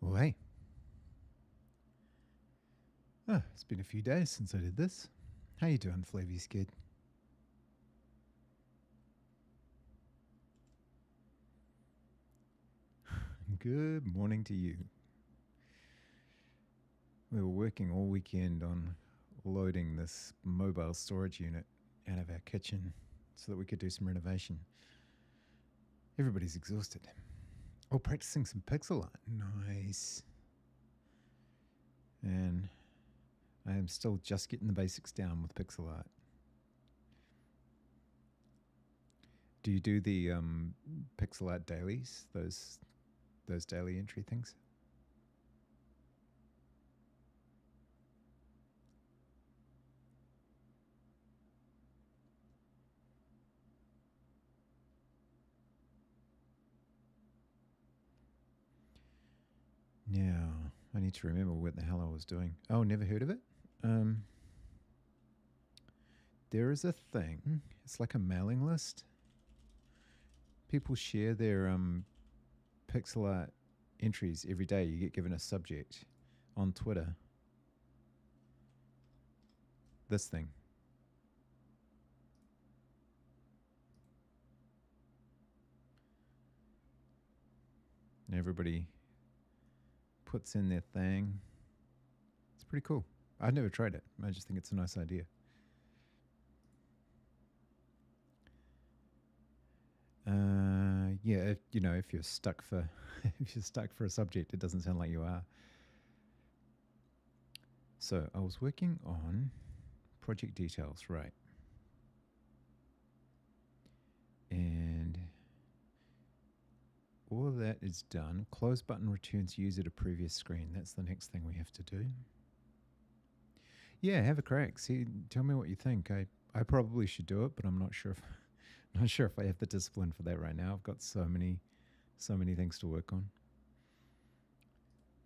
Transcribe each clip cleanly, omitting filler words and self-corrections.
Well, hey. Oh, it's been a few days since I did this. How you doing, Flavy's kid? Good morning to you. We were working all weekend on loading this mobile storage unit out of our kitchen so that we could do some renovation. Everybody's exhausted. Oh, practicing some pixel art. Nice. And I am still just getting the basics down with pixel art. Do you do the pixel art dailies? Those daily entry things? Now, I need to remember what the hell I was doing. Oh, never heard of it? There is a thing. It's like a mailing list. People share their pixel art entries every day. You get given a subject on Twitter. This thing. And everybody puts in their thing. It's pretty cool. I've never tried it. I just think it's a nice idea. Yeah, if you're stuck for a subject, it doesn't sound like you are. So I was working on project details, right? And all of that is done. Close button returns user to previous screen. That's the next thing we have to do. Yeah, have a crack. See, tell me what you think. I probably should do it, but I'm not sure if I have the discipline for that right now. I've got so many things to work on.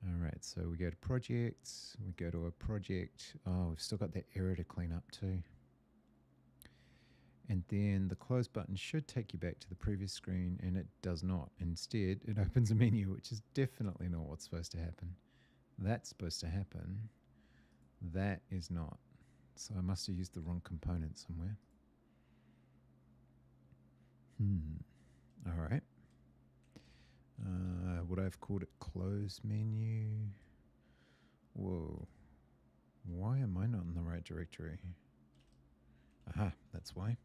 All right, so we go to projects. We go to a project. Oh, we've still got that error to clean up too. And then the close button should take you back to the previous screen, and it does not. Instead, it opens a menu, which is definitely not what's supposed to happen. That's supposed to happen. That is not. So I must have used the wrong component somewhere. All right. Would I have called it close menu? Whoa. Why am I not in the right directory? Aha, that's why.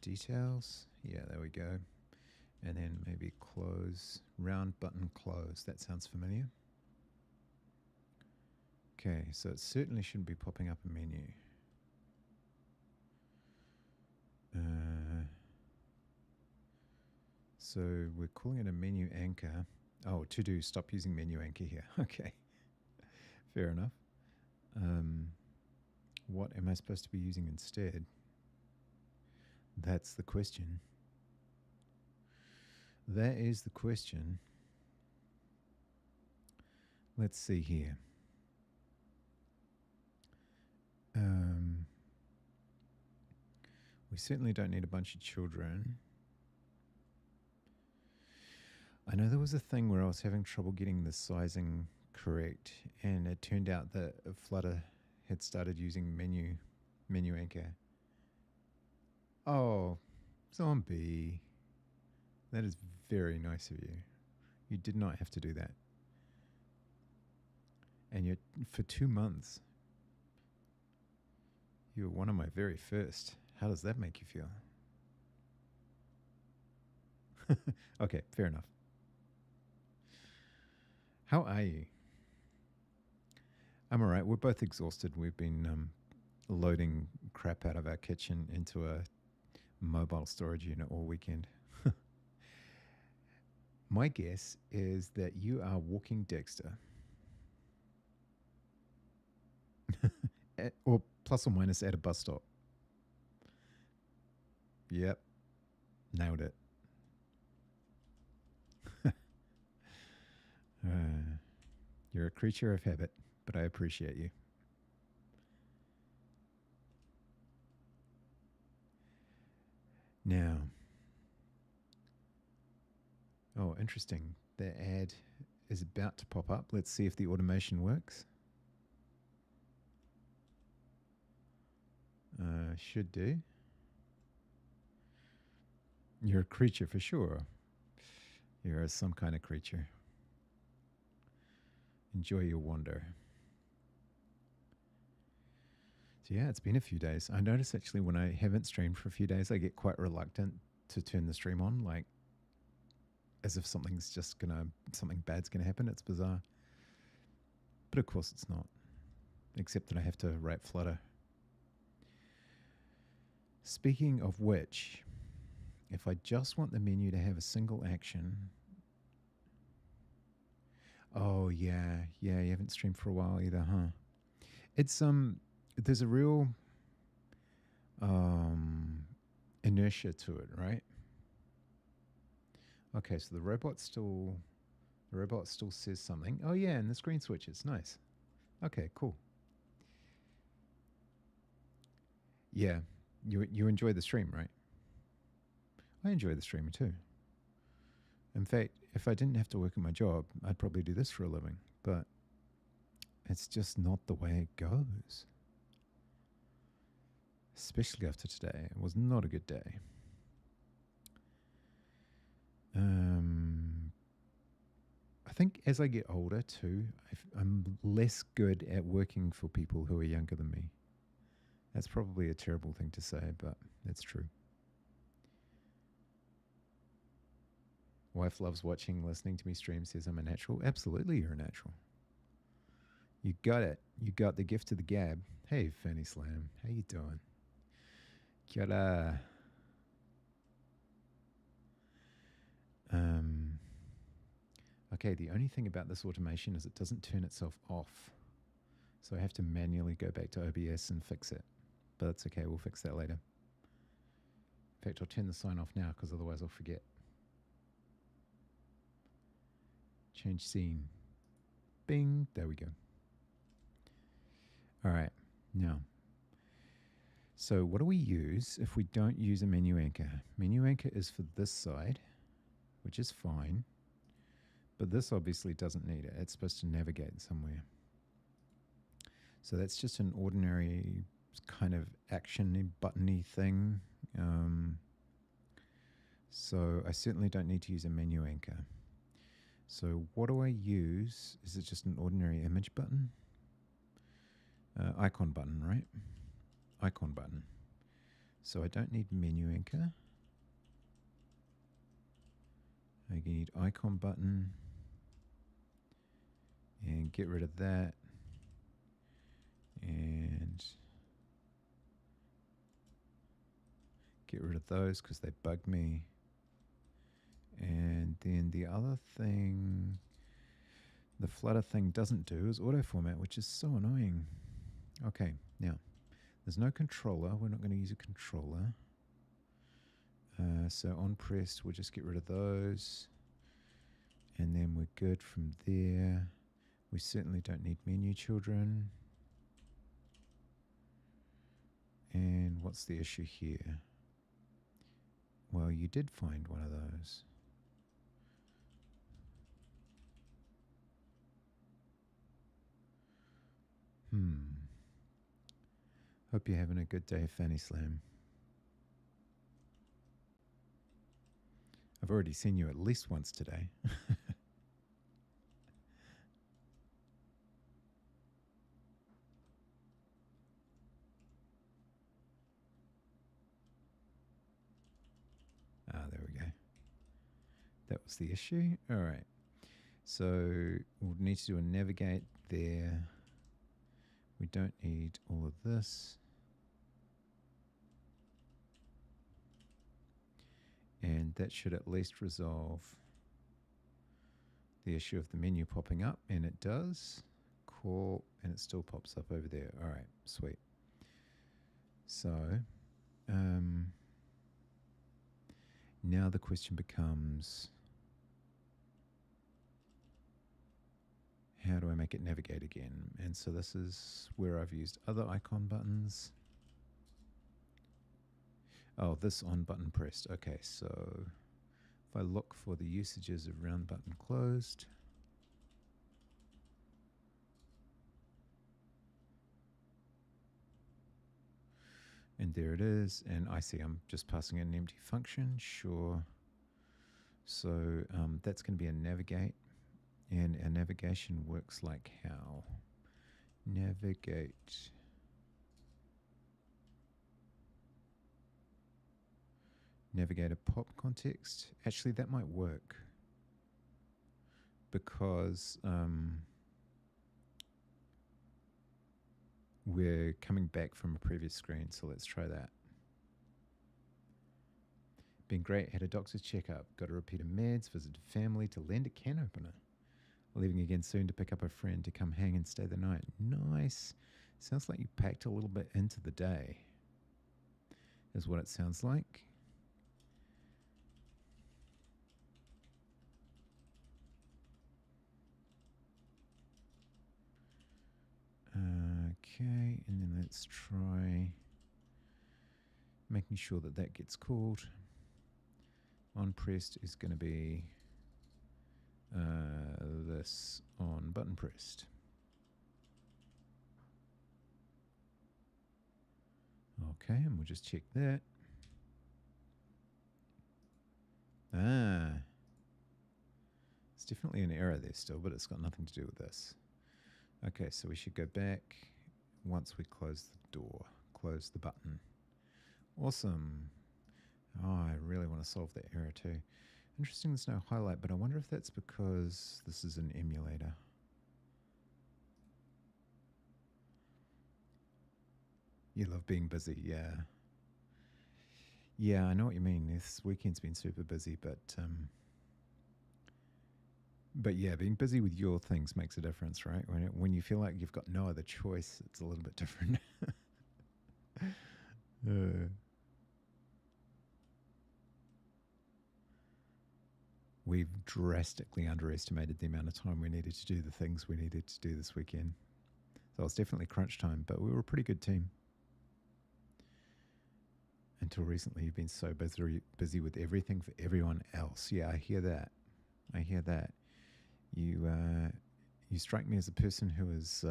Details. Yeah, there we go. And then maybe close, round button close. That sounds familiar. Okay, so it certainly shouldn't be popping up a menu. So we're calling it a menu anchor. Oh, to do, stop using menu anchor here. Okay, fair enough. What am I supposed to be using instead? That's the question. That is the question. Let's see here. We certainly don't need a bunch of children. I know there was a thing where I was having trouble getting the sizing correct, and it turned out that Flutter had started using menu anchor. Oh, zombie. That is very nice of you. You did not have to do that. And yet, for 2 months, you were one of my very first. How does that make you feel? Okay, fair enough. How are you? I'm all right. We're both exhausted. We've been loading crap out of our kitchen into a mobile storage unit all weekend. My guess is that you are walking Dexter. Or plus or minus at a bus stop. Yep. Nailed it. You're a creature of habit, but I appreciate you. Now, Oh, interesting. The ad is about to pop up. Let's see if the automation works. Should do. You're a creature for sure. You're some kind of creature. Enjoy your wander. So yeah, it's been a few days. I notice actually when I haven't streamed for a few days, I get quite reluctant to turn the stream on, like as if something bad's gonna happen. It's bizarre. But of course it's not. Except that I have to write Flutter. Speaking of which, if I just want the menu to have a single action. Oh yeah, you haven't streamed for a while either, huh? It's there's a real inertia to it, right? Okay, so the robot still says something. Oh yeah, and the screen switches. Nice. Okay, cool. Yeah, you enjoy the stream, right? I enjoy the stream too. In fact, if I didn't have to work at my job, I'd probably do this for a living. But it's just not the way it goes. Especially after today. It was not a good day. I think as I get older too, I'm less good at working for people who are younger than me. That's probably a terrible thing to say, but it's true. Wife loves watching, listening to me stream, says I'm a natural. Absolutely, you're a natural. You got it. You got the gift of the gab. Hey, Fanny Slam. How you doing? Kia ora. Okay, the only thing about this automation is it doesn't turn itself off. So I have to manually go back to OBS and fix it. But that's okay, we'll fix that later. In fact, I'll turn the sign off now because otherwise I'll forget. Change scene. Bing, there we go. All right, now. So what do we use if we don't use a menu anchor? Menu anchor is for this side, which is fine. But this obviously doesn't need it. It's supposed to navigate somewhere. So that's just an ordinary kind of action-y, button-y thing. So I certainly don't need to use a menu anchor. So what do I use? Is it just an ordinary image button? Icon button, right? Icon button. So I don't need menu anchor. I need icon button. And get rid of that. And get rid of those because they bug me. And then the other thing the Flutter thing doesn't do is auto format, which is so annoying. Okay, now there's no controller. We're not going to use a controller. So on pressed, we'll just get rid of those. And then we're good from there. We certainly don't need menu children. And what's the issue here? Well, you did find one of those. Hope you're having a good day, Fanny Slam. I've already seen you at least once today. There we go. That was the issue. All right. So we'll need to do a navigate there. We don't need all of this. And that should at least resolve the issue of the menu popping up. And it does. Cool. And it still pops up over there. All right. Sweet. So now the question becomes, how do I make it navigate again? And so this is where I've used other icon buttons. Oh, this on button pressed. Okay, so if If I look for the usages of round button closed, and there it is, and I see I'm just passing in an empty function, sure. So that's going to be a navigate, and our navigation works like how? Navigate. Navigate a pop context. Actually, that might work because we're coming back from a previous screen, so let's try that. Been great, had a doctor's checkup, got a repeat of meds, visited family to lend a can opener. Leaving again soon to pick up a friend to come hang and stay the night. Nice. Sounds like you packed a little bit into the day, is what it sounds like. Okay, and then let's try making sure that that gets called. On pressed is going to be this on button pressed. Okay, and we'll just check that. It's definitely an error there still, but it's got nothing to do with this. Okay, so we should go back once we close the door, close the button. Awesome. Oh, I really want to solve that error too. Interesting there's no highlight, but I wonder if that's because this is an emulator. You love being busy, yeah. Yeah, I know what you mean. This weekend's been super busy, but yeah, being busy with your things makes a difference, right? When you feel like you've got no other choice, it's a little bit different. We've drastically underestimated the amount of time we needed to do the things we needed to do this weekend. So it was definitely crunch time, but we were a pretty good team. Until recently, you've been so busy with everything for everyone else. Yeah, I hear that. I hear that. You strike me as a person who is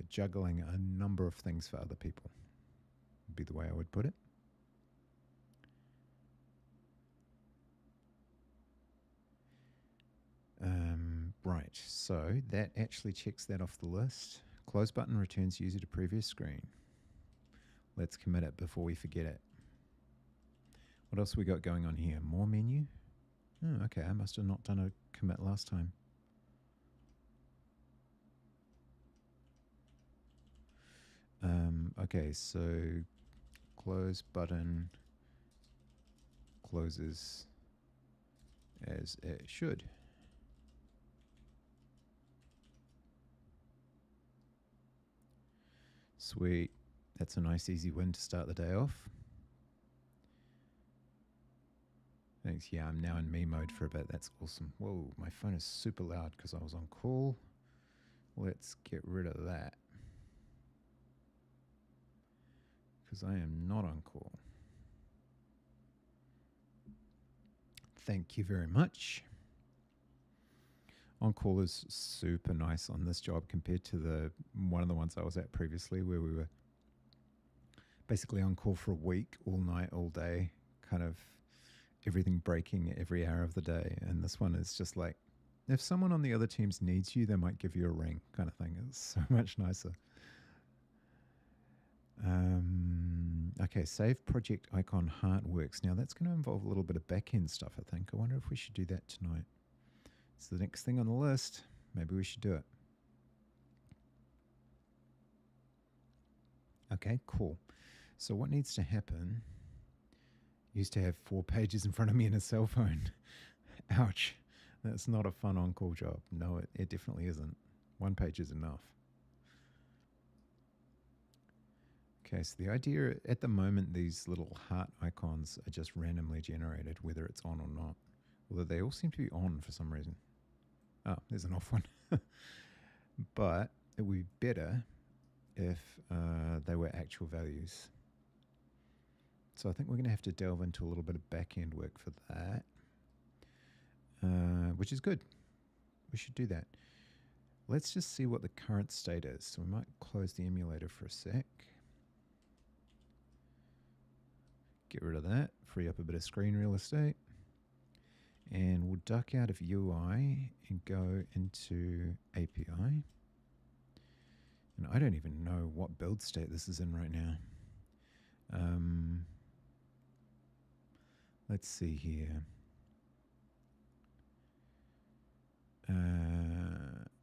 juggling a number of things for other people, would be the way I would put it. Right, so that actually checks that off the list. Close button returns user to previous screen. Let's commit it before we forget it. What else we got going on here? More menu? Oh, okay, I must have not done a commit last time. Okay, so close button closes as it should. Sweet. That's a nice easy win to start the day off. Thanks. Yeah, I'm now in me mode for a bit. That's awesome. Whoa, my phone is super loud because I was on call. Let's get rid of that, because I am not on call. Thank you very much. On call is super nice on this job compared to one of the ones I was at previously, where we were basically on call for a week, all night, all day, kind of everything breaking every hour of the day. And this one is just like, if someone on the other teams needs you, they might give you a ring, kind of thing. It's so much nicer. Okay, save project icon heart works. Now that's going to involve a little bit of back-end stuff, I think. I wonder if we should do that tonight. It's the next thing on the list. Maybe we should do it. Okay, cool. So what needs to happen? Used to have 4 pages in front of me in a cell phone. Ouch. That's not a fun on-call job. No, it definitely isn't. 1 page is enough. Okay, so the idea at the moment, these little heart icons are just randomly generated, whether it's on or not. Although they all seem to be on for some reason. Oh, there's an off one. But it would be better if they were actual values. So I think we're going to have to delve into a little bit of back-end work for that, which is good. We should do that. Let's just see what the current state is. So we might close the emulator for a sec. Get rid of that, free up a bit of screen real estate. And we'll duck out of UI and go into API. And I don't even know what build state this is in right now. Let's see here.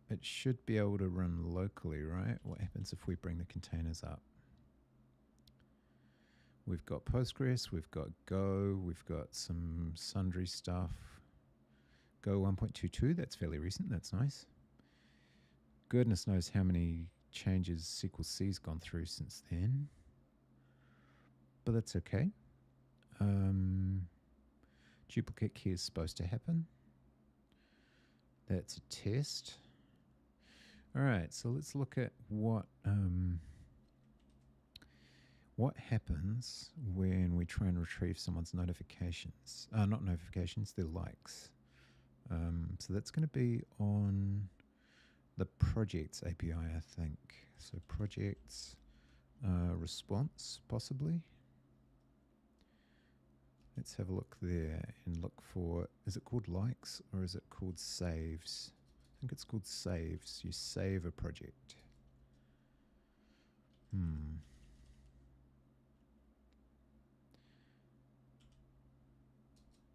It should be able to run locally, right? What happens if we bring the containers up? We've got Postgres, we've got Go, we've got some sundry stuff. Go 1.22, that's fairly recent, that's nice. Goodness knows how many changes SQL C's gone through since then. But that's okay. Duplicate key is supposed to happen. That's a test. All right, so let's look at what happens when we try and retrieve someone's notifications. Not notifications, their likes. So that's going to be on the projects API, I think. So projects response, possibly. Let's have a look there and look for, is it called likes or is it called saves? I think it's called saves. You save a project.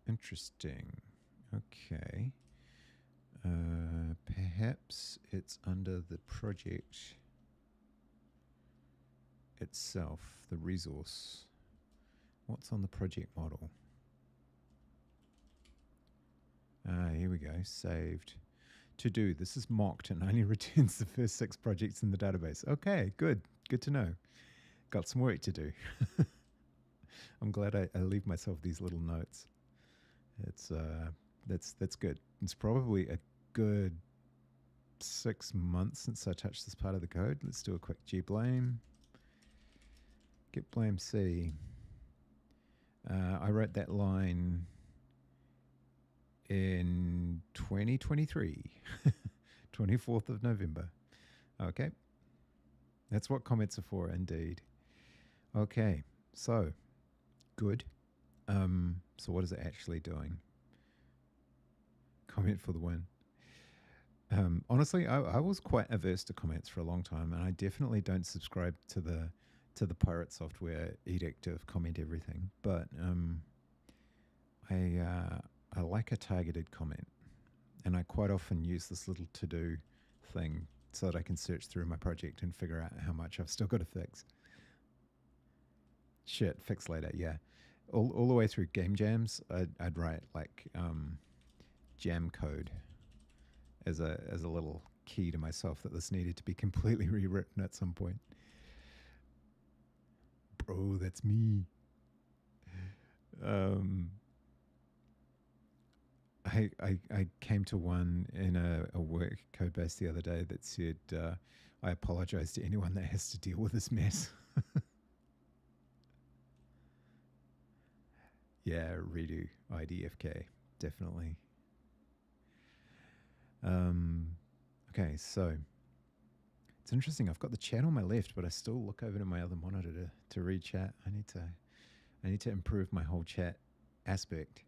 Interesting. Okay. Perhaps it's under the project itself, the resource. What's on the project model? Here we go, saved. To do, this is mocked and only returns the first 6 projects in the database. Okay, good to know. Got some work to do. I'm glad I leave myself these little notes. It's that's good. It's probably a good 6 months since I touched this part of the code. Let's do a quick gblame. Git blame C. I wrote that line in 2023, 24th of November. Okay. That's what comments are for, indeed. Okay, so good. So what is it actually doing? Comment for the win. Honestly, I was quite averse to comments for a long time, and I definitely don't subscribe to the Pirate Software edict of comment everything. But I like a targeted comment, and I quite often use this little to-do thing so that I can search through my project and figure out how much I've still got to fix. Shit, fix later, yeah. All the way through game jams, I'd write like jam code as a little key to myself that this needed to be completely rewritten at some point. Bro, that's me. I came to one in a work code base the other day that said, I apologize to anyone that has to deal with this mess. Yeah, redo IDFK, definitely. Okay, so it's interesting. I've got the chat on my left, but I still look over to my other monitor to read chat. I need to improve my whole chat aspect.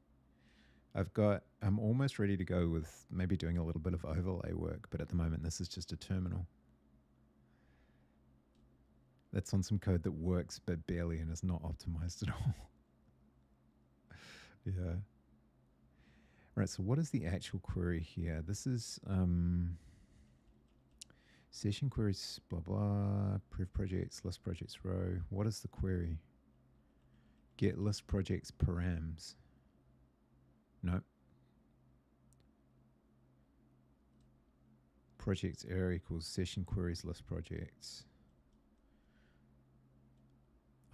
I'm almost ready to go with maybe doing a little bit of overlay work, but at the moment this is just a terminal. That's on some code that works but barely and is not optimized at all. Yeah. Right, so what is the actual query here? This is session queries, blah, blah, proof projects, list projects row. What is the query? Get list projects params. Nope. Projects error equals session queries list projects.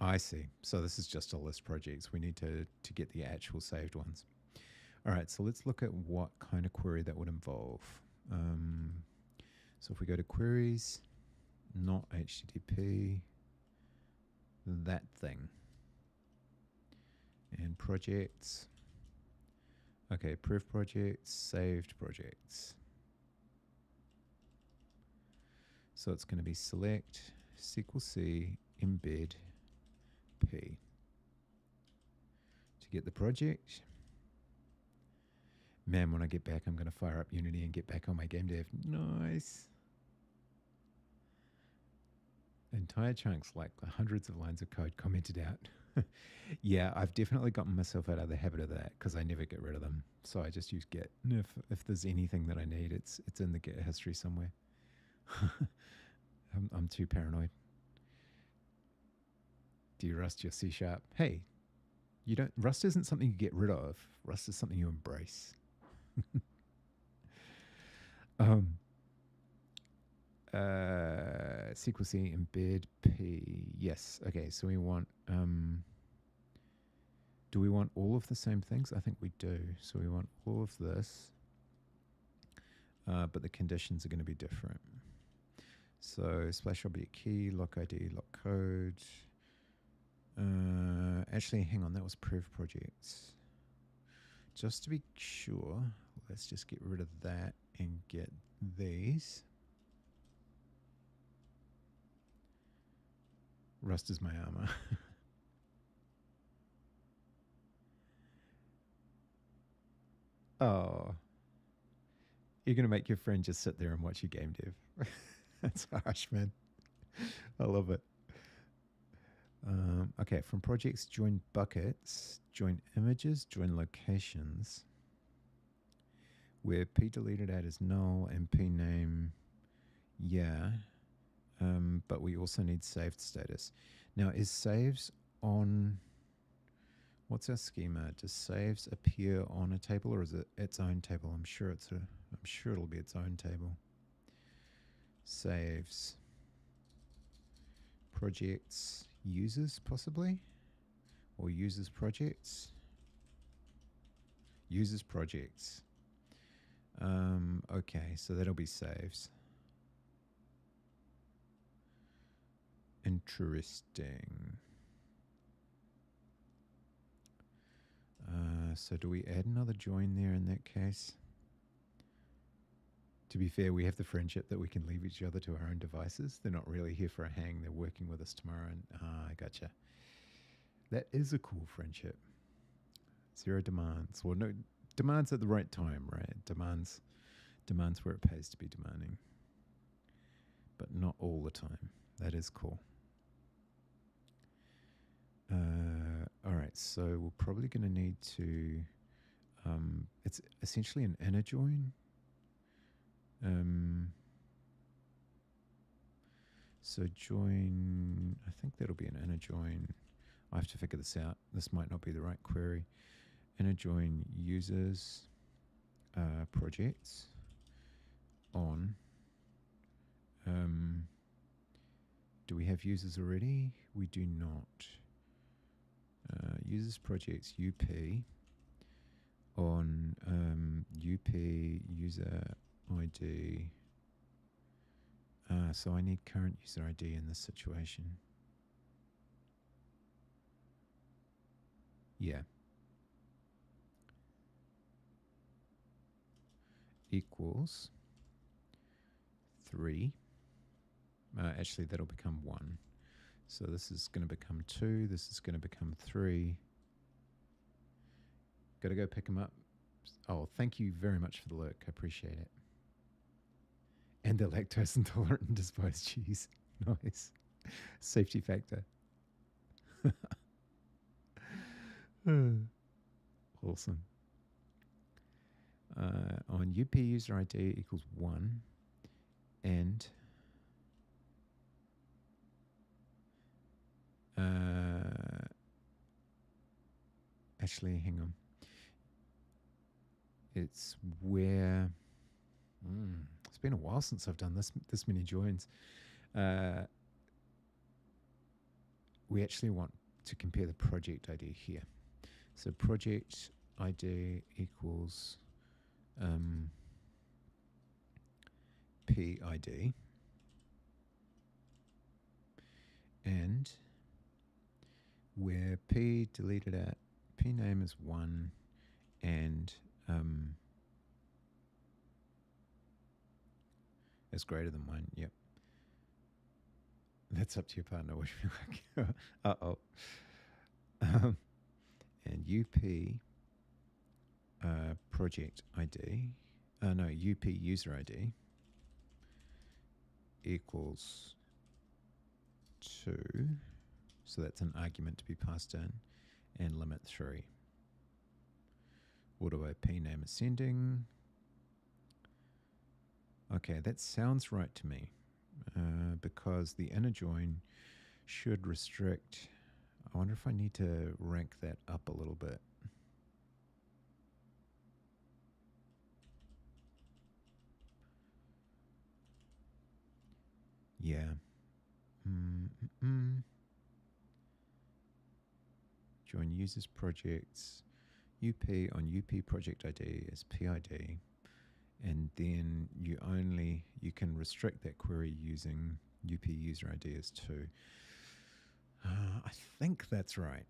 I see. So this is just a list projects. We need to get the actual saved ones. All right, so let's look at what kind of query that would involve. So if we go to queries, not HTTP, that thing. and projects. Okay, approved projects, saved projects. So it's going to be select SQL C embed P to get the project. Man, when I get back, I'm going to fire up Unity and get back on my game dev. Nice. Entire chunks, like hundreds of lines of code commented out. Yeah, I've definitely gotten myself out of the habit of that because I never get rid of them. So I just use Git. And if there's anything that I need, it's in the Git history somewhere. I'm too paranoid. Do you rust your C#? Hey, you don't. Rust isn't something you get rid of. Rust is something you embrace. SQL C embed P. Yes. Okay. So we want. Do we want all of the same things? I think we do. So we want all of this, but the conditions are going to be different. So splash object key, lock ID, lock code. Actually, hang on. That was proof projects. Just to be sure, let's just get rid of that and get these. Rust is my armor. Oh. You're going to make your friend just sit there and watch your game dev. That's harsh, man. I love it. Okay, from projects, join buckets, join images, join locations. Where p deleted at is null and p name, yeah. But we also need saved status. Now, is saves on... What's our schema? Does saves appear on a table or is it its own table? I'm sure it'll be its own table. Saves. Projects users possibly? Or users projects? Users projects. Okay, so that'll be saves. Interesting. So do we add another join there in that case? To be fair, we have the friendship that we can leave each other to our own devices. They're not really here for a hang. They're working with us tomorrow. And I gotcha. That is a cool friendship. Zero demands. Well, no, demands at the right time, right? Demands where it pays to be demanding. But not all the time. That is cool. All right, so we're probably going to need to, it's essentially an inner join. So join, I think that'll be an inner join. I have to figure this out. This might not be the right query. Inner join users, projects on. Do we have users already? We do not. Users projects UP on UP user ID. So I need current user ID in this situation. Yeah. Equals 3. Actually, that'll become 1. So this is going to become 2. This is going to become 3. Got to go pick them up. Oh, thank you very much for the lurk. I appreciate it. And the lactose intolerant and despised cheese. Nice. Safety factor. Awesome. On UP user ID equals 1 and actually, hang on. It's where it's been a while since I've done this many joins. We actually want to compare the project ID here. So project ID equals PID, and where P deleted at p name is 1 and is greater than 1. Yep. That's up to your partner. Wish me luck. Uh-oh. And UP project ID, no, UP user ID equals 2. So that's an argument to be passed in, and limit 3. Auto P name ascending. Okay, that sounds right to me, because the inner join should restrict. I wonder if I need to rank that up a little bit. Yeah. Join users projects. UP on UP project ID is PID. And then you can restrict that query using UP user ID as 2. I think that's right.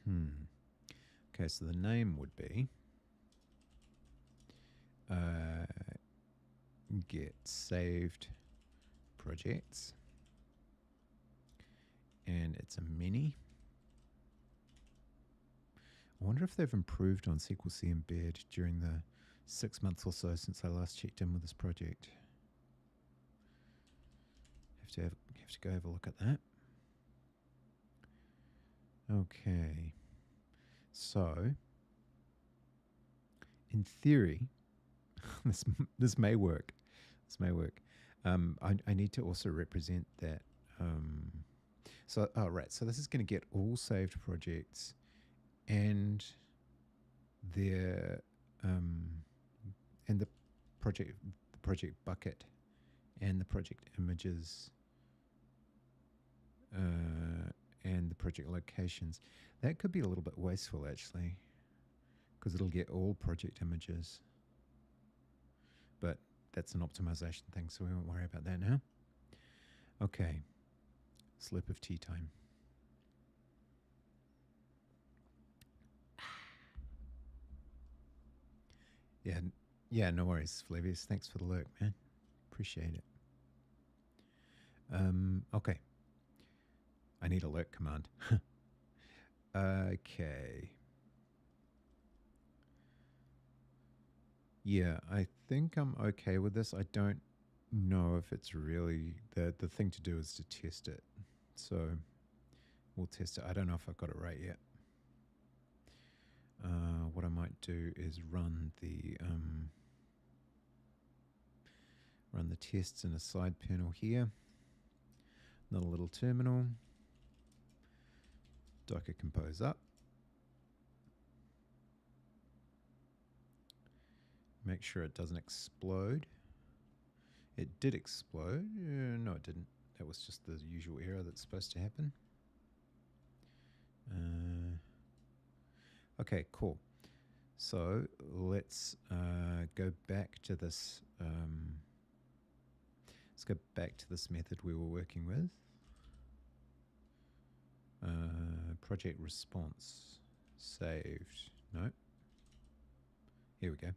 Okay, so the name would be get saved projects, and it's a mini. I wonder if they've improved on SQL C embed during the 6 months or so since I last checked in with this project. Have to go have a look at that. Okay, so in theory, this may work. This may work. I need to also represent that. So this is going to get all saved projects and their and the project bucket and the project images and the project locations. That could be a little bit wasteful, actually, because it'll get all project images. But that's an optimization thing, so we won't worry about that now. Okay, slip of tea time. Yeah, no worries, Flavius. Thanks for the lurk, man. Appreciate it. Okay. I need a lurk command. Okay. Yeah, I think I'm okay with this. I don't know if it's really the thing to do is to test it. So we'll test it. I don't know if I've got it right yet. What I might do is run the tests in a side panel here. Another little terminal. Docker compose up. Make sure it doesn't explode. It did explode. No, it didn't. That was just the usual error that's supposed to happen. Okay, cool. So let's go back to this. Let's go back to this method we were working with. Project response saved. No. Here we go.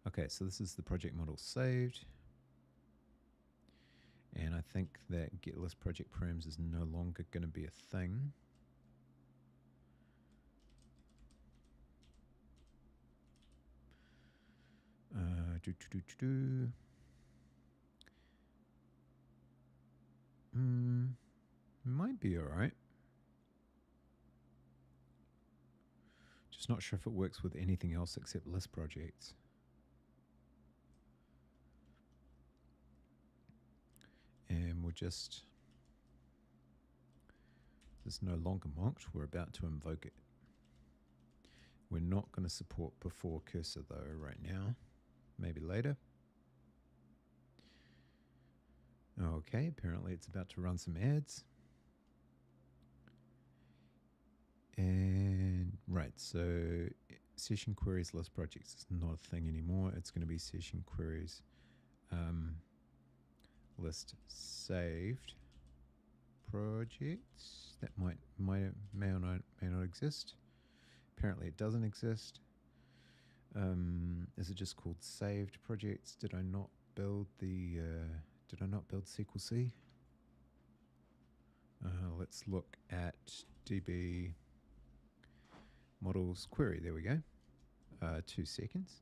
Okay, so this is the project model saved. And I think that get list project params is no longer going to be a thing. Might be all right. Just not sure if it works with anything else except list projects. And we'll just, this is no longer mocked. We're about to invoke it. We're not going to support before cursor though right now. Maybe later. Okay, apparently it's about to run some ads. And right, so session queries list projects is not a thing anymore. It's going to be session queries list saved projects. that may or may not exist. Apparently, it doesn't exist. Is it just called saved projects? Did I not build the? Did I not build SQL-C? Let's look at DB models query. There we go. 2 seconds.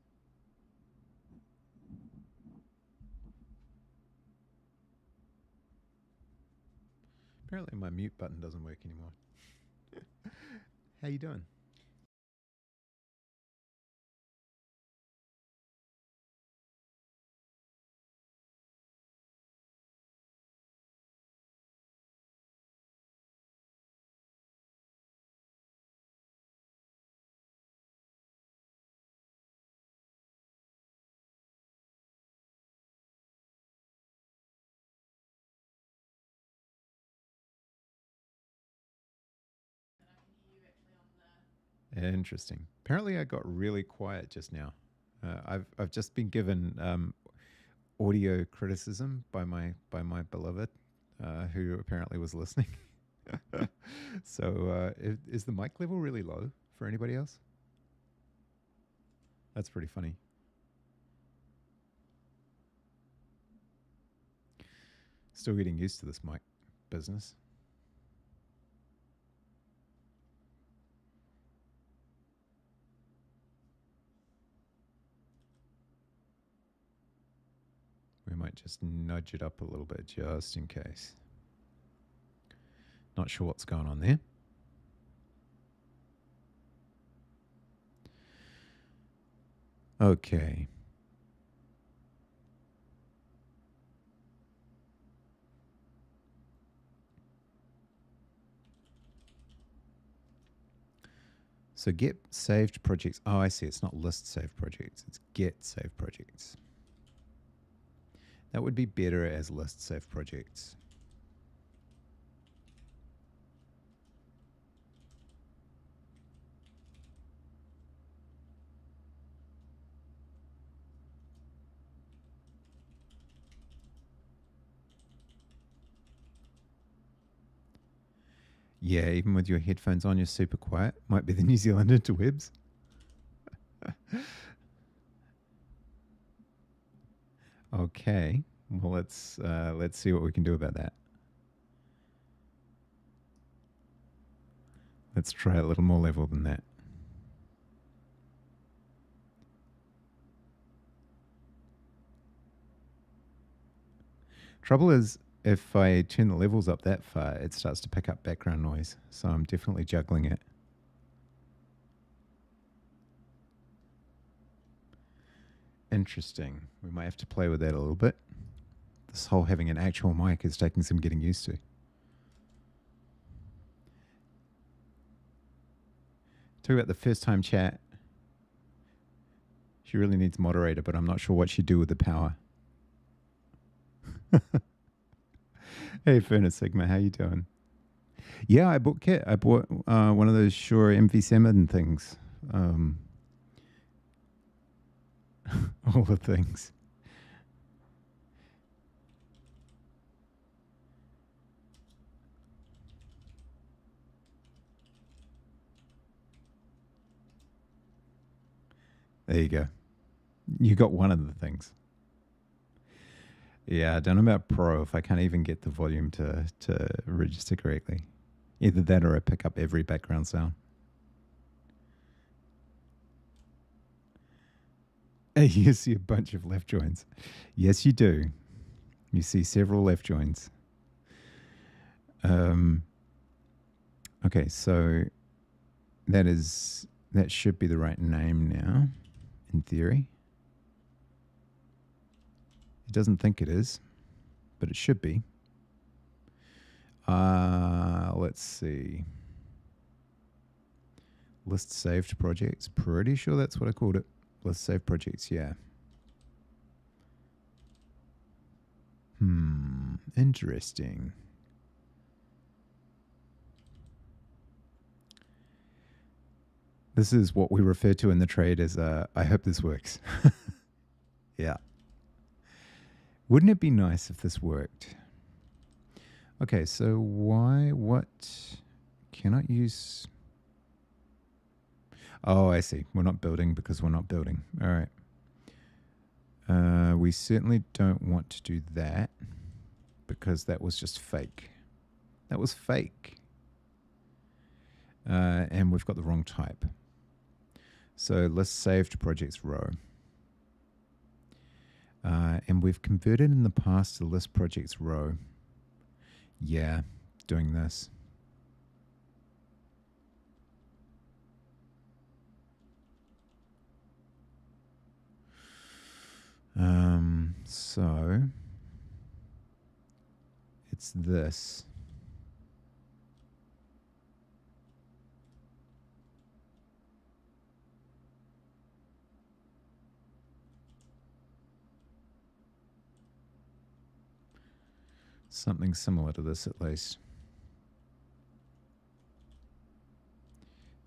Apparently my mute button doesn't work anymore. How you doing? Interesting. Apparently, I got really quiet just now. I've just been given audio criticism by my beloved, who apparently was listening. So, is the mic level really low for anybody else? That's pretty funny. Still getting used to this mic business. We might just nudge it up a little bit just in case. Not sure what's going on there. Okay. So get saved projects. Oh, I see. It's not list saved projects. It's get saved projects. That would be better as list saved projects. Yeah, even with your headphones on, you're super quiet. Might be the New Zealand interwebs. Okay. Well, let's see what we can do about that. Let's try a little more level than that. Trouble is, if I turn the levels up that far, it starts to pick up background noise. So I'm definitely juggling it. Interesting. We might have to play with that a little bit. This whole having an actual mic is taking some getting used to. Talk about the first time chat. She really needs moderator, but I'm not sure what she'd do with the power. Hey, Furnace Sigma, how you doing? Yeah, I bought kit. I bought one of those Shure MV7 things. All the things. There you go. You got one of the things. Yeah, I don't know about Pro if I can't even get the volume to register correctly. Either that or I pick up every background sound. You see a bunch of left joins. Yes, you do. You see several left joins. Okay, so that should be the right name now, in theory. It doesn't think it is, but it should be. Let's see. List saved projects. Pretty sure that's what I called it. List saved projects, yeah. Interesting. This is what we refer to in the trade as, I hope this works. Yeah. Wouldn't it be nice if this worked? Okay, so what cannot use... Oh, I see. We're not building because we're not building. All right. We certainly don't want to do that because that was just fake. That was fake. And we've got the wrong type. So list saved projects row. And we've converted in the past to list projects row. Yeah, doing this. So it's this. Something similar to this at least.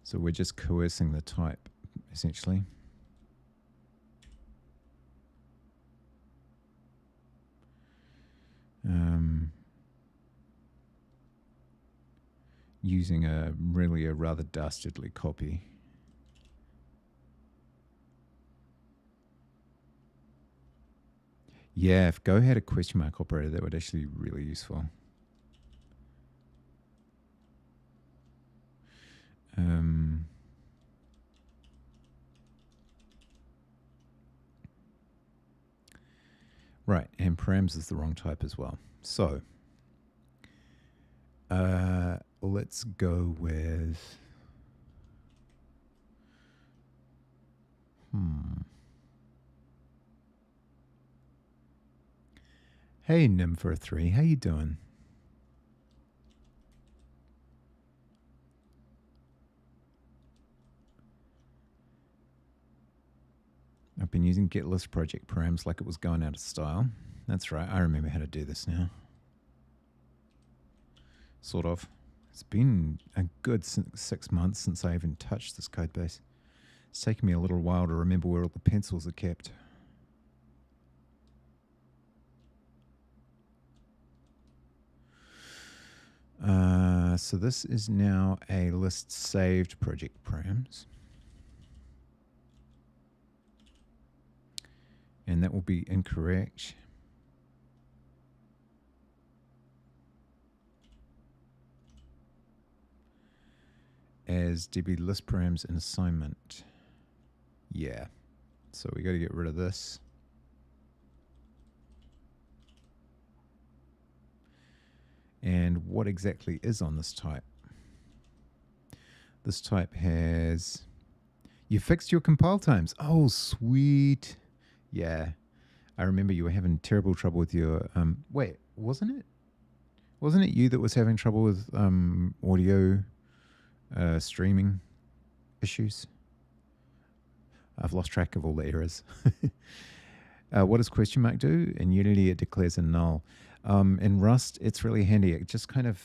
So we're just coercing the type, essentially. Using a rather dastardly copy. Yeah, if Go had a question mark operator, that would actually be really useful. Right, and params is the wrong type as well. So let's go with... Hey, Nympher3, how you doing? I've been using GetList project params like it was going out of style. That's right, I remember how to do this now. Sort of. It's been a good 6 months since I even touched this code base. It's taken me a little while to remember where all the pencils are kept. So this is now a list saved project params. And that will be incorrect. As DB list params in assignment. Yeah. So we got to get rid of this. And what exactly is on this type? This type has... You fixed your compile times. Oh, sweet. Yeah. I remember you were having terrible trouble with your... wait, wasn't it? Wasn't it you that was having trouble with audio streaming issues? I've lost track of all the errors. What does question mark do? In Unity, it declares a null. In Rust, it's really handy. It just kind of...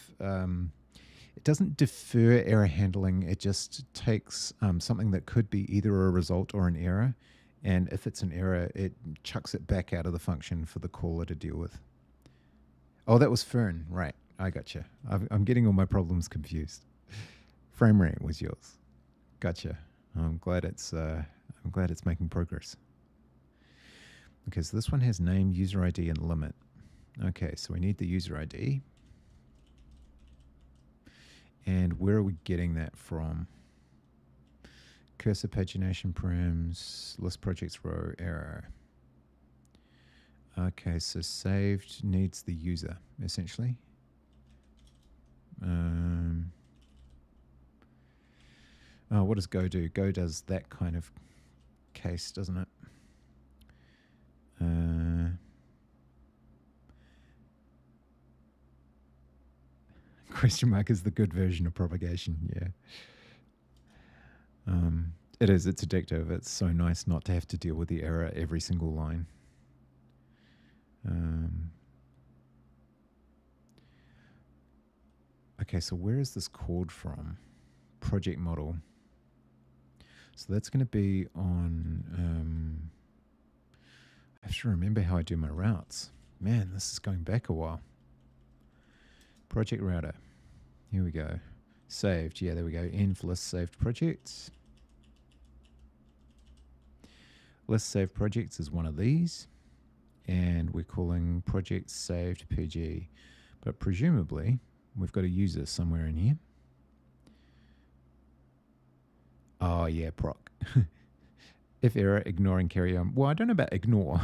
it doesn't defer error handling. It just takes something that could be either a result or an error. And if it's an error, it chucks it back out of the function for the caller to deal with. Oh, that was Fern. Right. I gotcha. I'm getting all my problems confused. Frame rate was yours. Gotcha. I'm glad it's making progress. Okay, so this one has name, user ID, and limit. Okay, so we need the user ID. And where are we getting that from? Cursor pagination params, list projects row, error. Okay, so saved needs the user, essentially. Oh, what does Go do? Go does that kind of case, doesn't it? Question mark is the good version of propagation, yeah. It is, it's addictive. It's so nice not to have to deal with the error every single line. Okay, so where is this called from? Project model. So that's going to be on... I have to remember how I do my routes. Man, this is going back a while. Project router. Here we go. Saved. Yeah, there we go. N for list saved projects. List saved projects is one of these. And we're calling project saved PG. But presumably, we've got a user somewhere in here. Oh, yeah, proc. If error, ignoring carry on. Well, I don't know about ignore.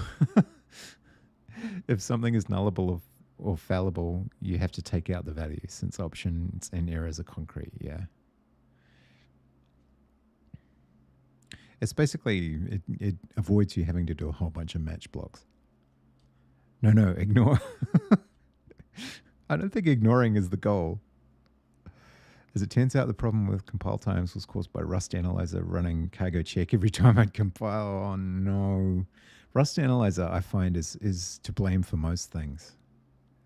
If something is nullable or fallible, you have to take out the value since options and errors are concrete. Yeah. It's basically, it avoids you having to do a whole bunch of match blocks. No, ignore. I don't think ignoring is the goal. As it turns out, the problem with compile times was caused by Rust Analyzer running cargo check every time I'd compile. Oh no. Rust Analyzer, I find, is to blame for most things.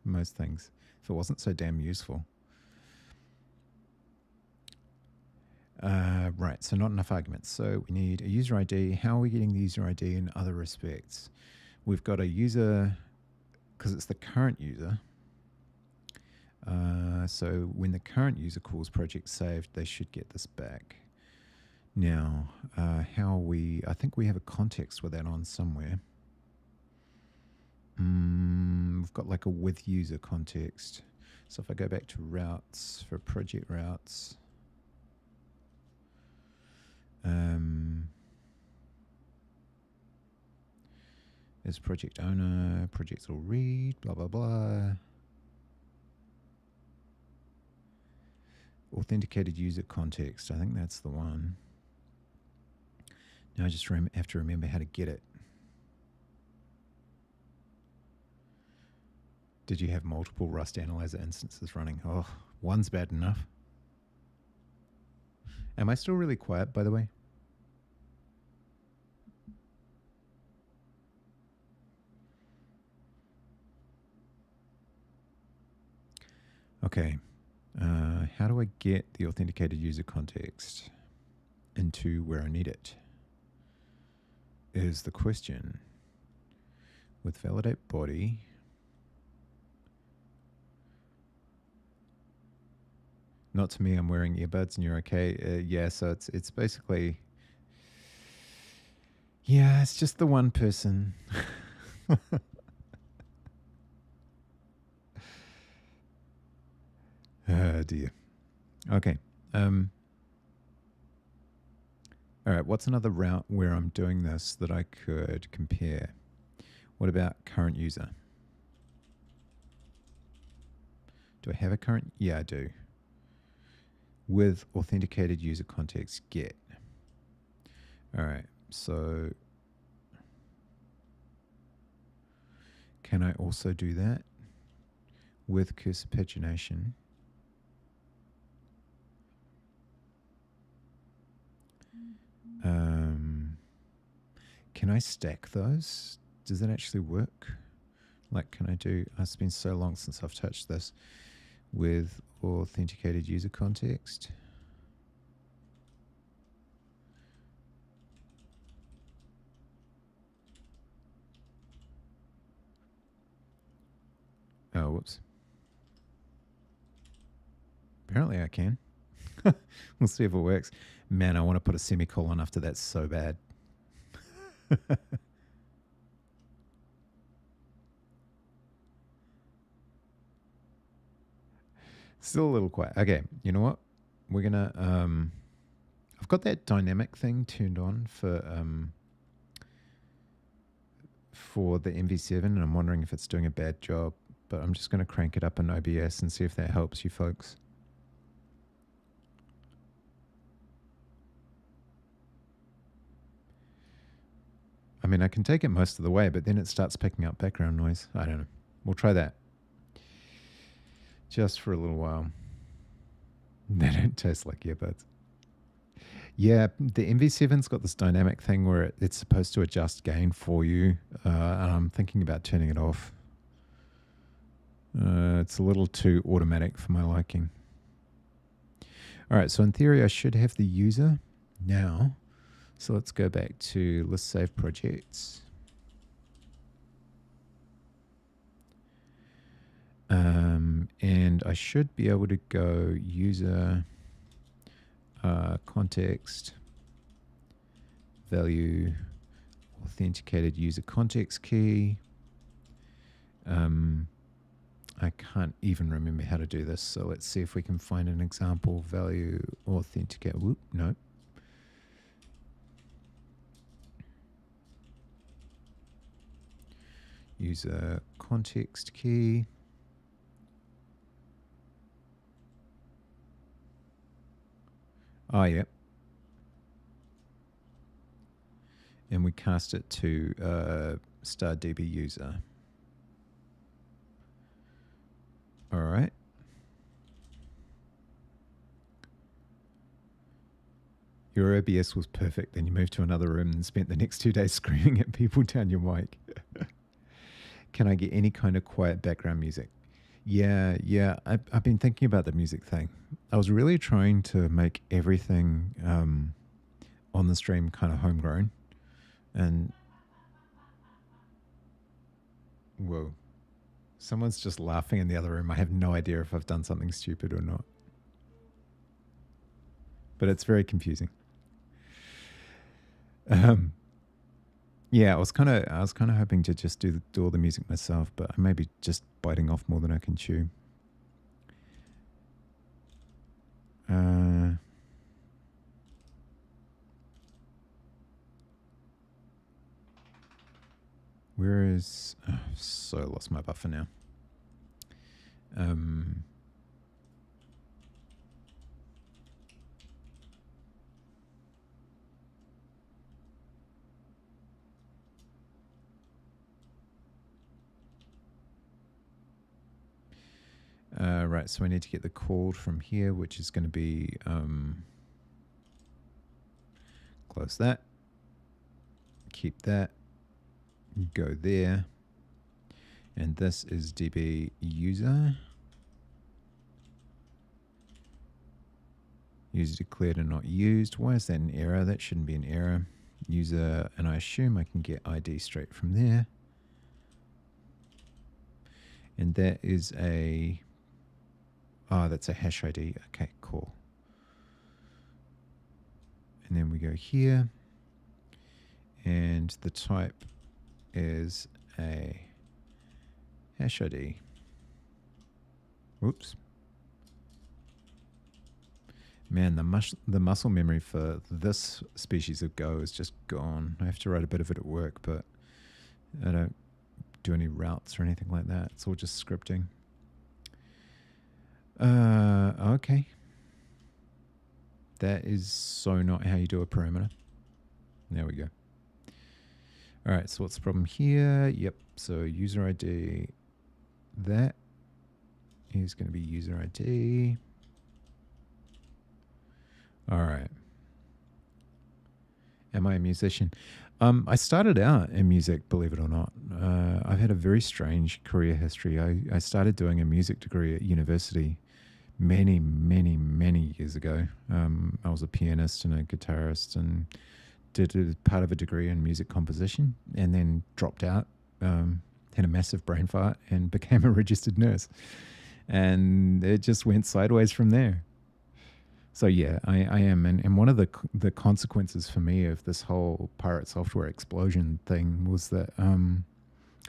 Most things. If it wasn't so damn useful. Right, so not enough arguments. So we need a user ID. How are we getting the user ID in other respects? We've got a user, because it's the current user. So when the current user calls project saved, they should get this back. Now, how we, I think we have a context with that on somewhere. We've got like a with user context. So if I go back to routes for project routes, there's project owner, projects will read, blah, blah, blah. Authenticated user context. I think that's the one. Now I just have to remember how to get it. Did you have multiple Rust Analyzer instances running? Oh, one's bad enough. Am I still really quiet, by the way? Okay. How do I get the authenticated user context into where I need it? Is the question. With validate body, not to me, I'm wearing earbuds and you're okay. Yeah, so it's basically, yeah, it's just the one person. Oh dear. Okay. All right, what's another route where I'm doing this that I could compare? What about current user? Do I have a current? Yeah, I do. With authenticated user context get. All right, so can I also do that with cursor pagination? Can I stack those? Does that actually work? Like, can I do, it's been so long since I've touched this, with authenticated user context. Oh, whoops. Apparently I can. We'll see if it works. Man, I want to put a semicolon after that so bad. Still a little quiet. Okay, you know what? We're gonna I've got that dynamic thing turned on for the MV7 and I'm wondering if it's doing a bad job, but I'm just gonna crank it up in OBS and see if that helps you folks. I mean, I can take it most of the way, but then it starts picking up background noise. I don't know. We'll try that. Just for a little while. They don't taste like earbuds. Yeah, the MV7's got this dynamic thing where it's supposed to adjust gain for you, and I'm thinking about turning it off. It's a little too automatic for my liking. All right, so in theory, I should have the user now. So let's go back to list save projects. And I should be able to go user context, value, authenticated user context key. I can't even remember how to do this, so let's see if we can find an example. Value authenticate. Whoop, no. User context key. Oh, yeah. And we cast it to StarDB user. All right. Your OBS was perfect. Then you moved to another room and spent the next 2 days screaming at people down your mic. Can I get any kind of quiet background music? Yeah. I've been thinking about the music thing. I was really trying to make everything on the stream kind of homegrown. And whoa, someone's just laughing in the other room. I have no idea if I've done something stupid or not, but it's very confusing. Yeah, I was kind of hoping to just do all the music myself, but I may be just biting off more than I can chew. Where is? Oh, so I lost my buffer now. Right, so I need to get the chord from here, which is going to be close that, keep that, go there, and this is DB user. User declared and not used. Why is that an error? That shouldn't be an error. User, and I assume I can get ID straight from there. And that is a, oh, that's a hash ID. Okay, cool. And then we go here, and the type is a hash ID. Whoops. Man, the muscle memory for this species of Go is just gone. I have to write a bit of it at work, but I don't do any routes or anything like that. It's all just scripting. Okay. That is so not how you do a parameter. There we go. All right, so what's the problem here? Yep, so user ID. That is going to be user ID. All right. Am I a musician? I started out in music, believe it or not. I've had a very strange career history. I started doing a music degree at university many years ago. I was a pianist and a guitarist and did part of a degree in music composition, and then dropped out, had a massive brain fart, and became a registered nurse. And it just went sideways from there. So yeah, I am, and one of the consequences for me of this whole pirate software explosion thing was that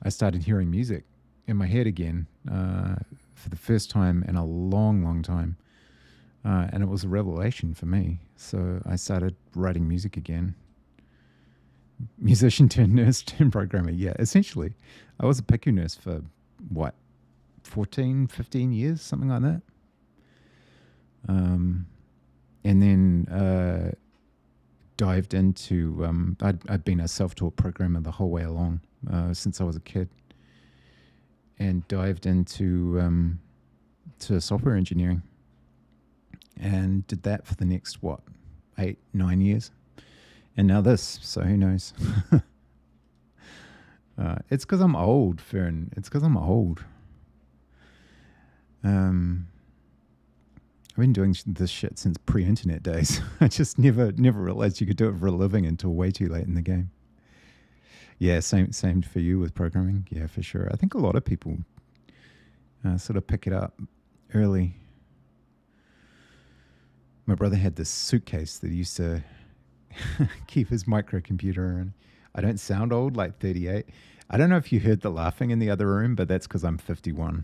I started hearing music in my head again for the first time in a long time, and it was a revelation for me. So I started writing music again. Musician turned nurse turned programmer. Yeah, essentially, I was a PICU nurse for what, 14, 15 years, something like that. And then dived into, I'd been a self-taught programmer the whole way along since I was a kid, and dived into to software engineering, and did that for the next, 8-9 years. And now this, so who knows? It's because I'm old, Fern. It's because I'm old. I've been doing this shit since pre-internet days. I just never realized you could do it for a living until way too late in the game. Yeah, same for you with programming. Yeah, for sure. I think a lot of people sort of pick it up early. My brother had this suitcase that he used to keep his microcomputer in. I don't sound old, like 38. I don't know if you heard the laughing in the other room, but that's because I'm 51.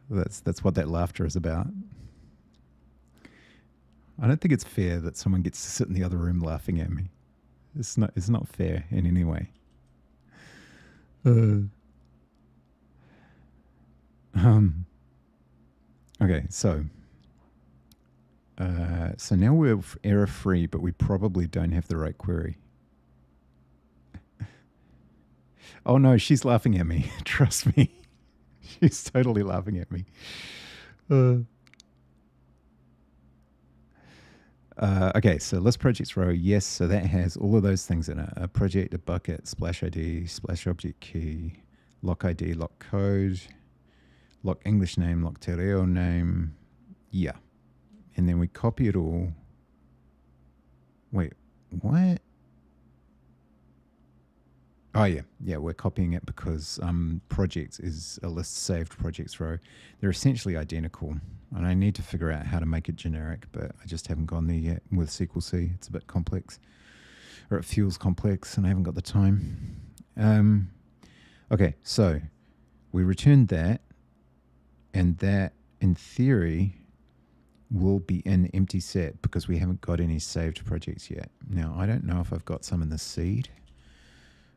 That's what that laughter is about. I don't think it's fair that someone gets to sit in the other room laughing at me. It's not fair in any way. Okay, so now we're error free, but we probably don't have the right query. Oh no, she's laughing at me. Trust me. She's totally laughing at me. Okay, so list projects row, yes, so that has all of those things in it. A project, a bucket, splash ID, splash object key, lock ID, lock code, lock English name, lock te reo name. Yeah. And then we copy it all. Wait, what? Oh, yeah. Yeah, we're copying it because projects is a list saved projects row. They're essentially identical. And I need to figure out how to make it generic, but I just haven't gone there yet with SQL C. It's a bit complex. Or it feels complex, and I haven't got the time. Okay, so we returned that, and that, in theory, will be in empty set because we haven't got any saved projects yet. Now, I don't know if I've got some in the seed.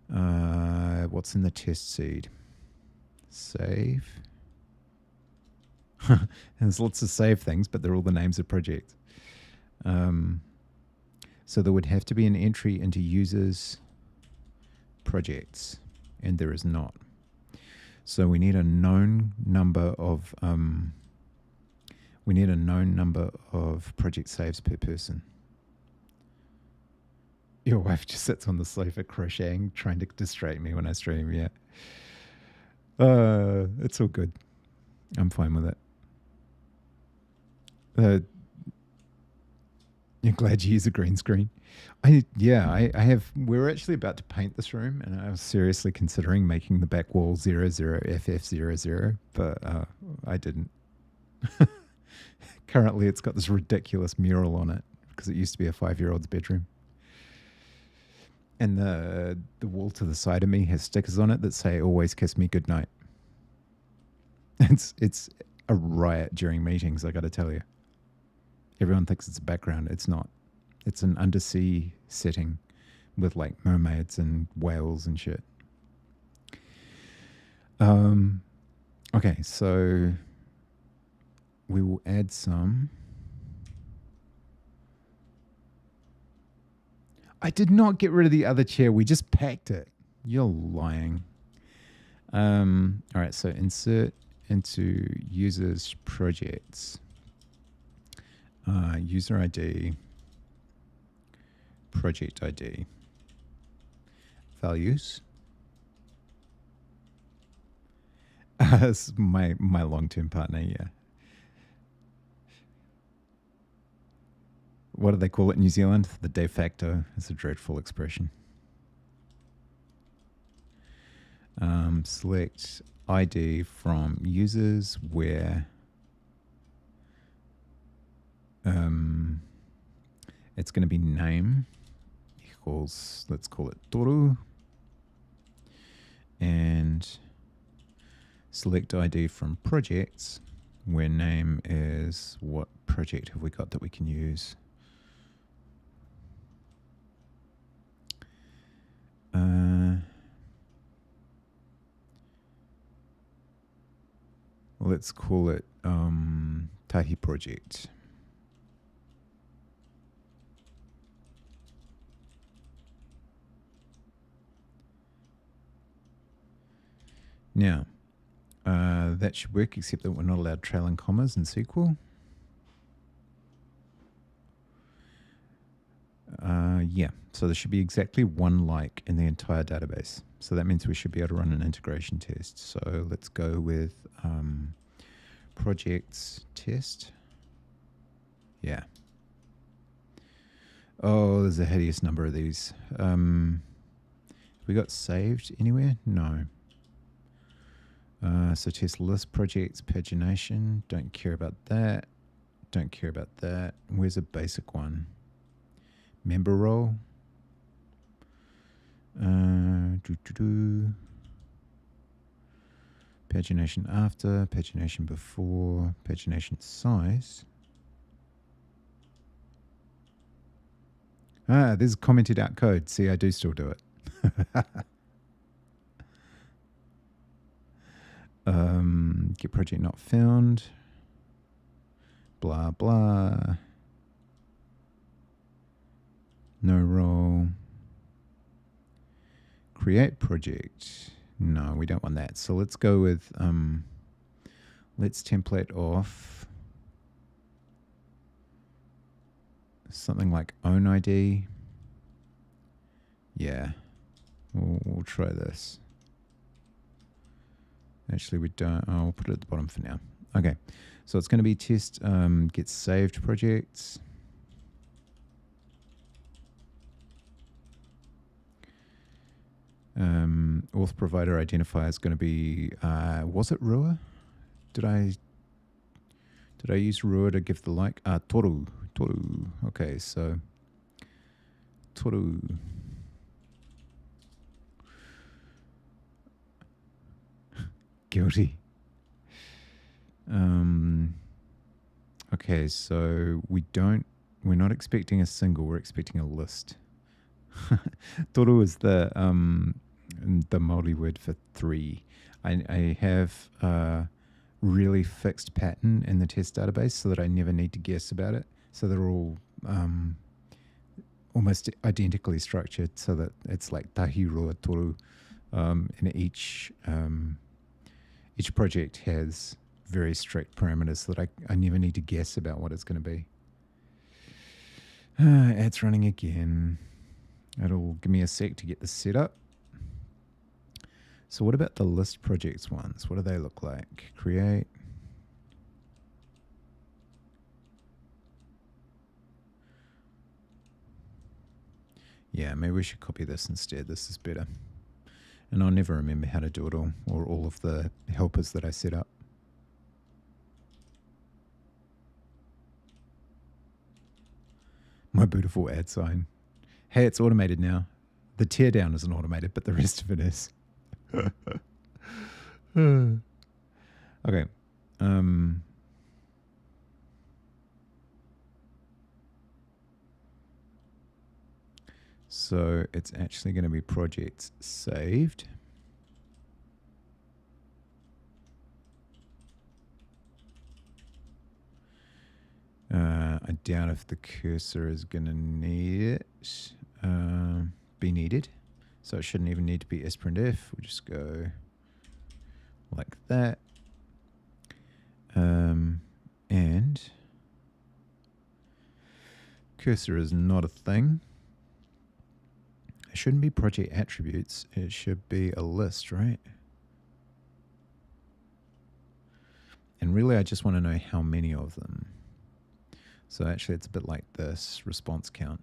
What's in the test seed? Save. There's lots of save things, but they're all the names of projects. So there would have to be an entry into users projects, and there is not. So we need a known number of project saves per person. Your wife just sits on the sofa crocheting, trying to distract me when I stream. Yeah, it's all good. I'm fine with it. You're glad you use a green screen. I have. We're actually about to paint this room, and I was seriously considering making the back wall 00FF00, but I didn't. Currently, it's got this ridiculous mural on it because it used to be a 5-year-old's bedroom. And the wall to the side of me has stickers on it that say "Always kiss me goodnight." It's a riot during meetings, I got to tell you. Everyone thinks it's a background. It's not. It's an undersea setting with like mermaids and whales and shit. Okay, so we will add some. I did not get rid of the other chair. We just packed it. You're lying. All right, so insert into users projects. User ID, project ID, values. This is my long-term partner, yeah. What do they call it in New Zealand? The de facto. It's a dreadful expression. Select ID from users where it's going to be name equals, let's call it toru, and select ID from projects where name is what project have we got that we can use. Let's call it Tahi project. Now, that should work, except that we're not allowed trailing commas in SQL. Yeah, so there should be exactly one like in the entire database. So that means we should be able to run an integration test. So let's go with projects test. Yeah. Oh, there's a hideous number of these. We got saved anywhere? No. So test list projects pagination. Don't care about that. Don't care about that. Where's a basic one? Member role. Pagination after, pagination before, pagination size. Ah, there's commented out code. See, I do still do it. Get project not found. Blah, blah. No role. Create project. No, we don't want that. So let's go with, let's template off something like own ID. Yeah, we'll try this. Actually, we don't. Oh, we'll put it at the bottom for now. Okay, so it's going to be test get saved projects. Auth provider identifier is going to be, was it Rua? Did I use Rua to give the like? Toru. Okay, so Toru. Guilty. Okay, so we're not expecting a single, we're expecting a list. Toru is the Māori word for 3. I have a really fixed pattern in the test database so that I never need to guess about it. So they're all almost identically structured so that it's like tahi, rua, toru. And each project has very strict parameters so that I never need to guess about what it's going to be. Ad's running again. It'll give me a sec to get this set up. So what about the list projects ones? What do they look like? Create. Yeah, maybe we should copy this instead. This is better. And I'll never remember how to do it all, or all of the helpers that I set up. My beautiful ad sign. Hey, it's automated now. The teardown isn't automated, but the rest of it is. Okay. So it's actually going to be projects saved. I doubt if the cursor is going to need it. Be needed. So it shouldn't even need to be sprintf. We'll just go like that. And cursor is not a thing. It shouldn't be project attributes. It should be a list, right? And really, I just want to know how many of them. So actually, it's a bit like this response count.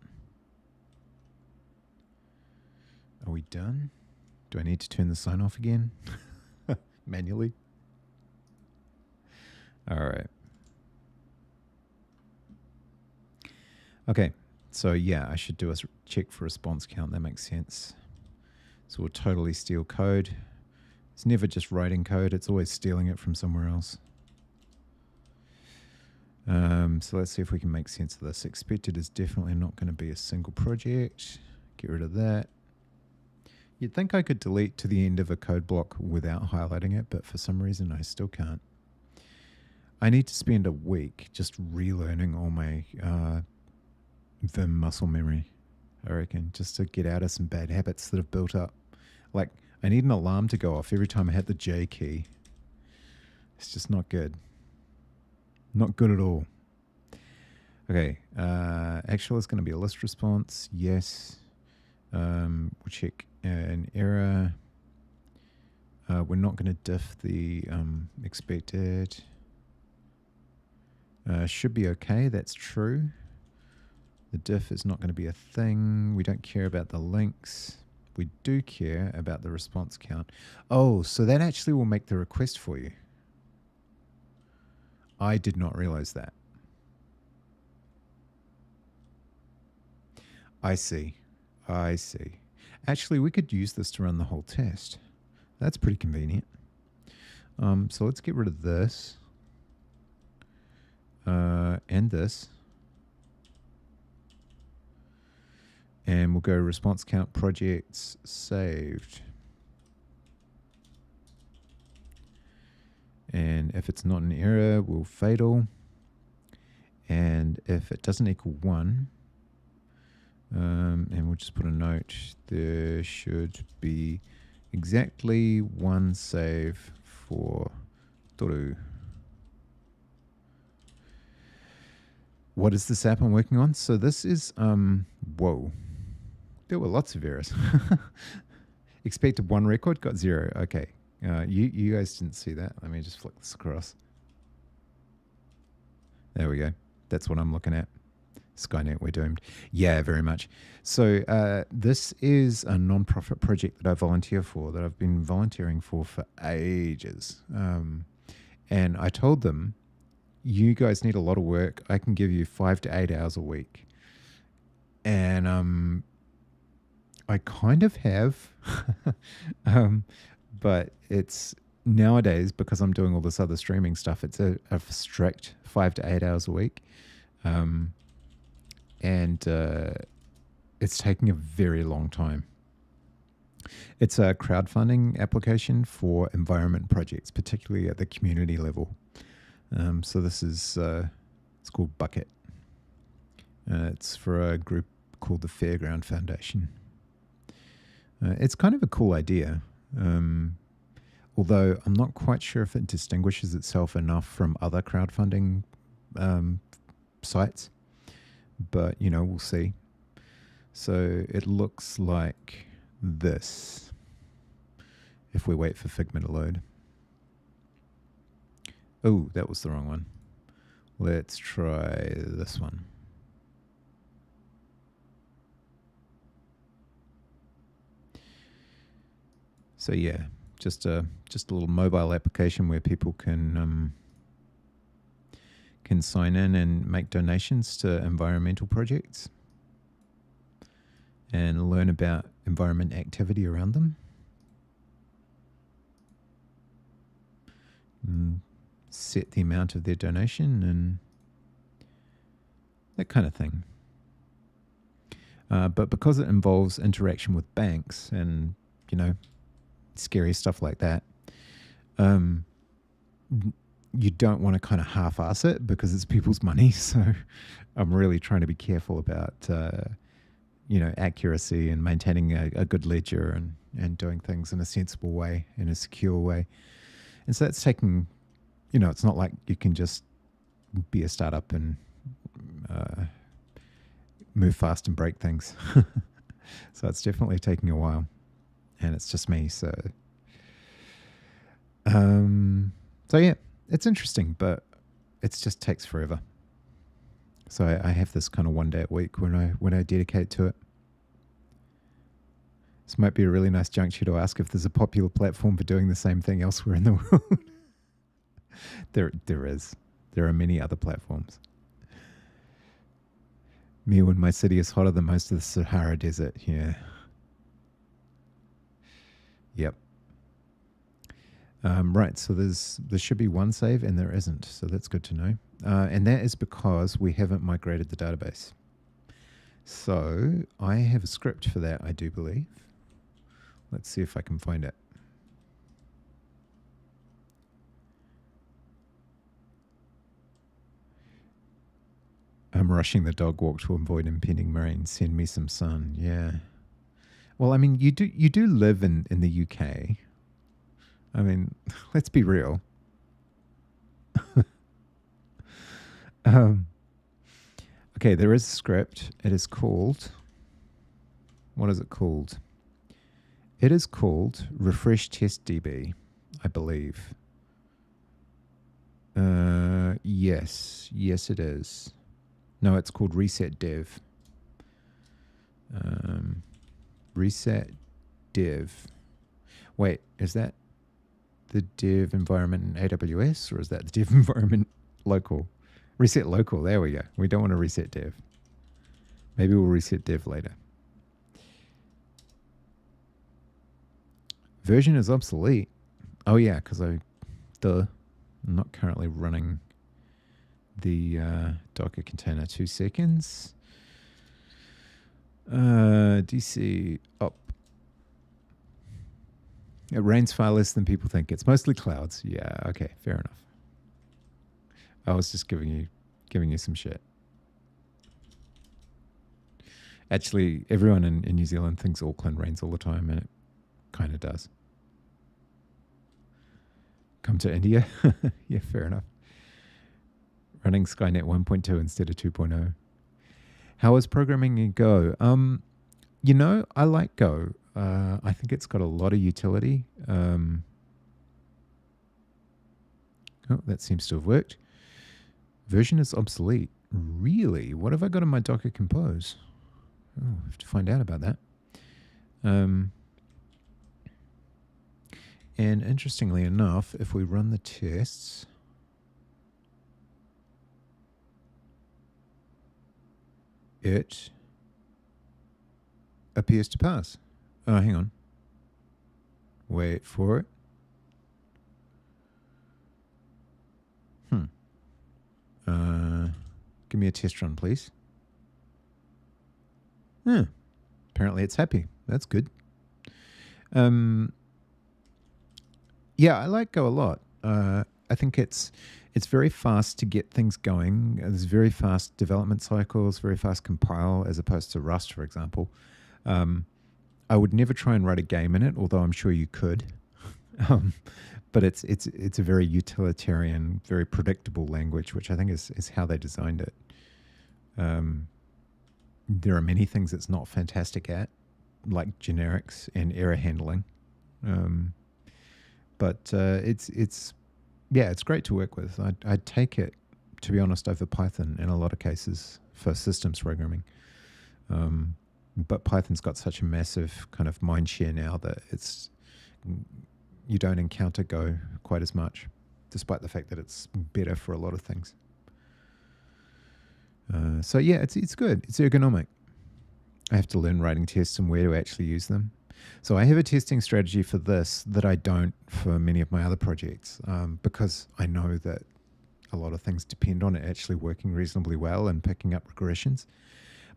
Are we done? Do I need to turn the sign off again? Manually? All right. Okay. So yeah, I should do a check for response count. That makes sense. So we'll totally steal code. It's never just writing code. It's always stealing it from somewhere else. So let's see if we can make sense of this. Expected is definitely not going to be a single project. Get rid of that. You'd think I could delete to the end of a code block without highlighting it, but for some reason I still can't. I need to spend a week just relearning all my Vim muscle memory, I reckon, just to get out of some bad habits that have built up. Like, I need an alarm to go off every time I hit the J key. It's just not good. Not good at all. Okay, actual is going to be a list response. Yes. We'll check an error. We're not going to diff the expected. Should be okay. That's true. The diff is not going to be a thing. We don't care about the links. We do care about the response count. Oh, so that actually will make the request for you. I did not realize that. I see. I see. Actually, we could use this to run the whole test. That's pretty convenient. So let's get rid of this and this. And we'll go response count projects saved. And if it's not an error, we'll fatal. And if it doesn't equal 1, and we'll just put a note, there should be exactly 1 save for Toru. What is this app I'm working on? So this is, whoa. There were lots of errors. Expected 1 record, got 0. Okay. You guys didn't see that. Let me just flick this across. There we go. That's what I'm looking at. Skynet, we're doomed. Yeah, very much. So this is a non-profit project that I volunteer for, that I've been volunteering for ages. And I told them, you guys need a lot of work. I can give you 5 to 8 hours a week. And I kind of have, but it's nowadays, because I'm doing all this other streaming stuff, it's a strict 5 to 8 hours a week. And it's taking a very long time. It's a crowdfunding application for environment projects, particularly at the community level. So this is, it's called Bucket. It's for a group called the Fairground Foundation. It's kind of a cool idea, although I'm not quite sure if it distinguishes itself enough from other crowdfunding sites, but, you know, we'll see. So it looks like this, if we wait for Figma to load. Oh, that was the wrong one. Let's try this one. So yeah, just a little mobile application where people can sign in and make donations to environmental projects and learn about environment activity around them. And set the amount of their donation and that kind of thing. But because it involves interaction with banks and, you know, scary stuff like that, you don't want to kind of half-ass it because it's people's money. So I'm really trying to be careful about, you know, accuracy and maintaining a good ledger and doing things in a sensible way, in a secure way. And so that's taking, you know, it's not like you can just be a startup and move fast and break things. So it's definitely taking a while. And it's just me, so yeah, it's interesting, but it just takes forever. So I have this kind of 1 day a week when I dedicate to it. This might be a really nice juncture to ask if there's a popular platform for doing the same thing elsewhere in the world. There is. There are many other platforms. Me when my city is hotter than most of the Sahara Desert, yeah. Yep. Right, so there should be 1 save and there isn't, so that's good to know. And that is because we haven't migrated the database. So I have a script for that, I do believe. Let's see if I can find it. I'm rushing the dog walk to avoid impending rain. Send me some sun. Yeah. Well, I mean, you do live in the UK. I mean, let's be real. Okay, there is a script. It is called... What is it called? It is called Refresh Test DB, I believe. Yes. Yes, it is. No, it's called Reset Dev. Reset Dev. Wait, is that the dev environment in AWS or is that the dev environment local? Reset local, there we go. We don't want to reset dev. Maybe we'll reset dev later. Version is obsolete. Oh yeah, because I'm not currently running the Docker container. 2 seconds. DC up. It rains far less than people think. It's mostly clouds. Yeah, okay, fair enough. I was just giving you some shit. Actually, everyone in New Zealand thinks Auckland rains all the time, and it kind of does. Come to India? Yeah, fair enough. Running Skynet 1.2 instead of 2.0. How is programming in Go? I like Go. I think it's got a lot of utility. Oh, that seems to have worked. Version is obsolete. Really? What have I got in my Docker Compose? Oh, I have to find out about that. And interestingly enough, if we run the tests, it appears to pass. Oh, hang on. Wait for it. Give me a test run, please. Apparently it's happy. That's good. Yeah, I like Go a lot. I think it's very fast to get things going. There's very fast development cycles, very fast compile, as opposed to Rust, for example. I would never try and write a game in it, although I'm sure you could. But it's a very utilitarian, very predictable language, which I think is how they designed it. There are many things it's not fantastic at, like generics and error handling. But it's great to work with. I'd take it, to be honest, over Python in a lot of cases for systems programming. But Python's got such a massive kind of mind share now that you don't encounter Go quite as much, despite the fact that it's better for a lot of things. So yeah, it's good. It's ergonomic. I have to learn writing tests and where to actually use them. So I have a testing strategy for this that I don't for many of my other projects, because I know that a lot of things depend on it actually working reasonably well and picking up regressions.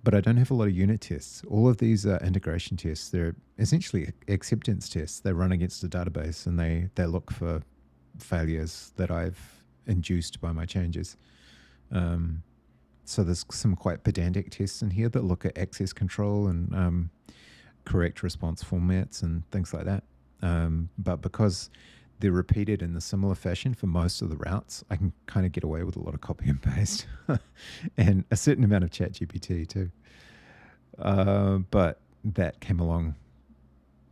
But I don't have a lot of unit tests. All of these are integration tests. They're essentially acceptance tests. They run against a database and they look for failures that I've induced by my changes. So there's some quite pedantic tests in here that look at access control and correct response formats and things like that. But because they're repeated in a similar fashion for most of the routes, I can kind of get away with a lot of copy and paste and a certain amount of ChatGPT too. But that came along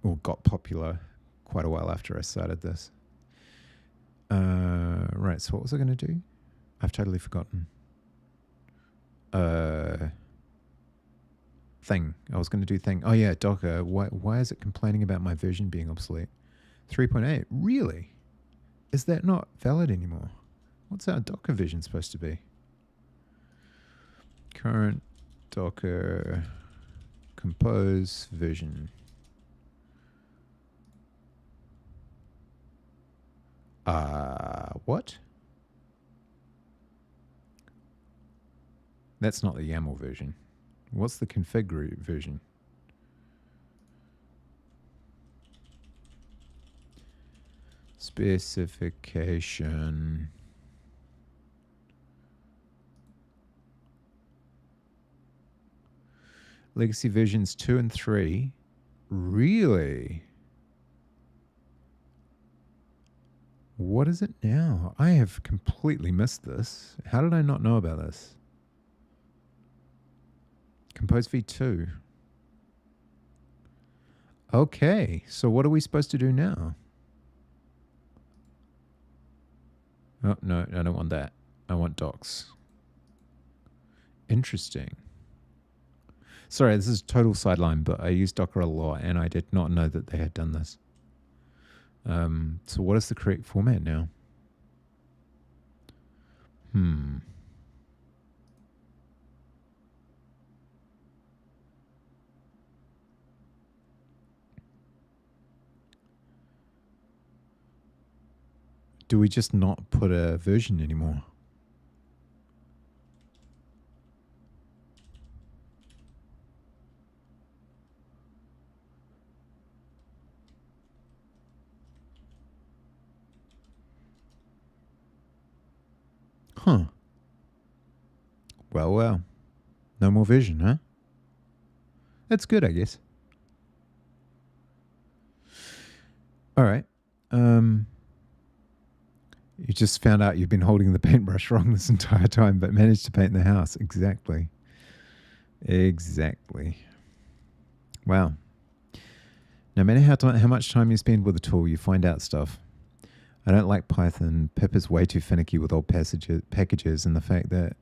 or got popular quite a while after I started this. Right, so what was I going to do? I've totally forgotten. Thing. I was going to do thing. Oh yeah, Docker. Why is it complaining about my version being obsolete? 3.8. Really? Is that not valid anymore? What's our Docker version supposed to be? Current Docker Compose version. What? That's not the YAML version. What's the config version? Specification. Legacy versions 2 and 3. Really? What is it now? I have completely missed this. How did I not know about this? Compose v2. Okay, so what are we supposed to do now? Oh, no, I don't want that. I want docs. Interesting. Sorry, this is total sideline, but I use Docker a lot, and I did not know that they had done this. So what is the correct format now? do we just not put a version anymore? Huh. Well. No more version, huh? That's good, I guess. All right. You just found out you've been holding the paintbrush wrong this entire time, but managed to paint the house. Exactly. Wow. No matter how much time you spend with a tool, you find out stuff. I don't like Python. Pip is way too finicky with old packages, and the fact that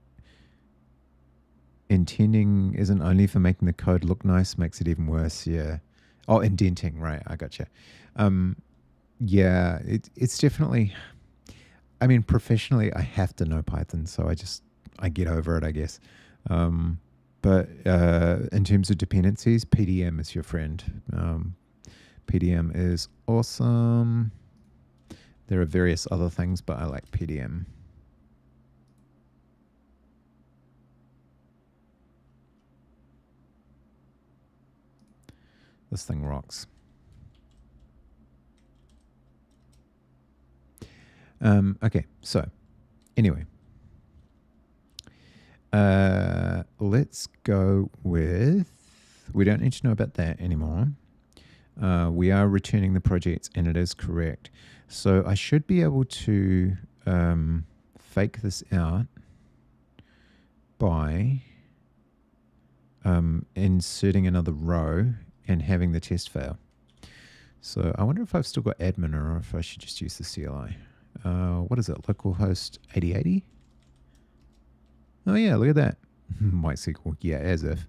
intending isn't only for making the code look nice makes it even worse. Yeah. Oh, indenting. Right. I gotcha. Yeah, it's definitely... I mean, professionally, I have to know Python, so I get over it, I guess. But in terms of dependencies, PDM is your friend. PDM is awesome. There are various other things, but I like PDM. This thing rocks. Okay, so anyway, let's go with, we don't need to know about that anymore. We are returning the projects, and it is correct. So I should be able to fake this out by inserting another row and having the test fail. So I wonder if I've still got admin or if I should just use the CLI. What is it? Localhost 8080? Oh yeah, look at that. MySQL, yeah, as if.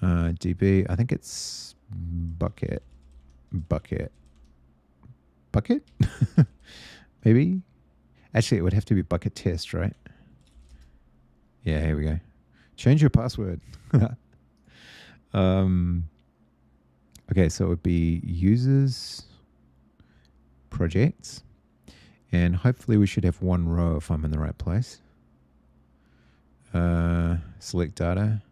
DB, I think it's bucket. Maybe? Actually, it would have to be bucket test, right? Yeah, here we go. Change your password. Okay, so it would be users, projects, and hopefully we should have one row if I'm in the right place. Select data,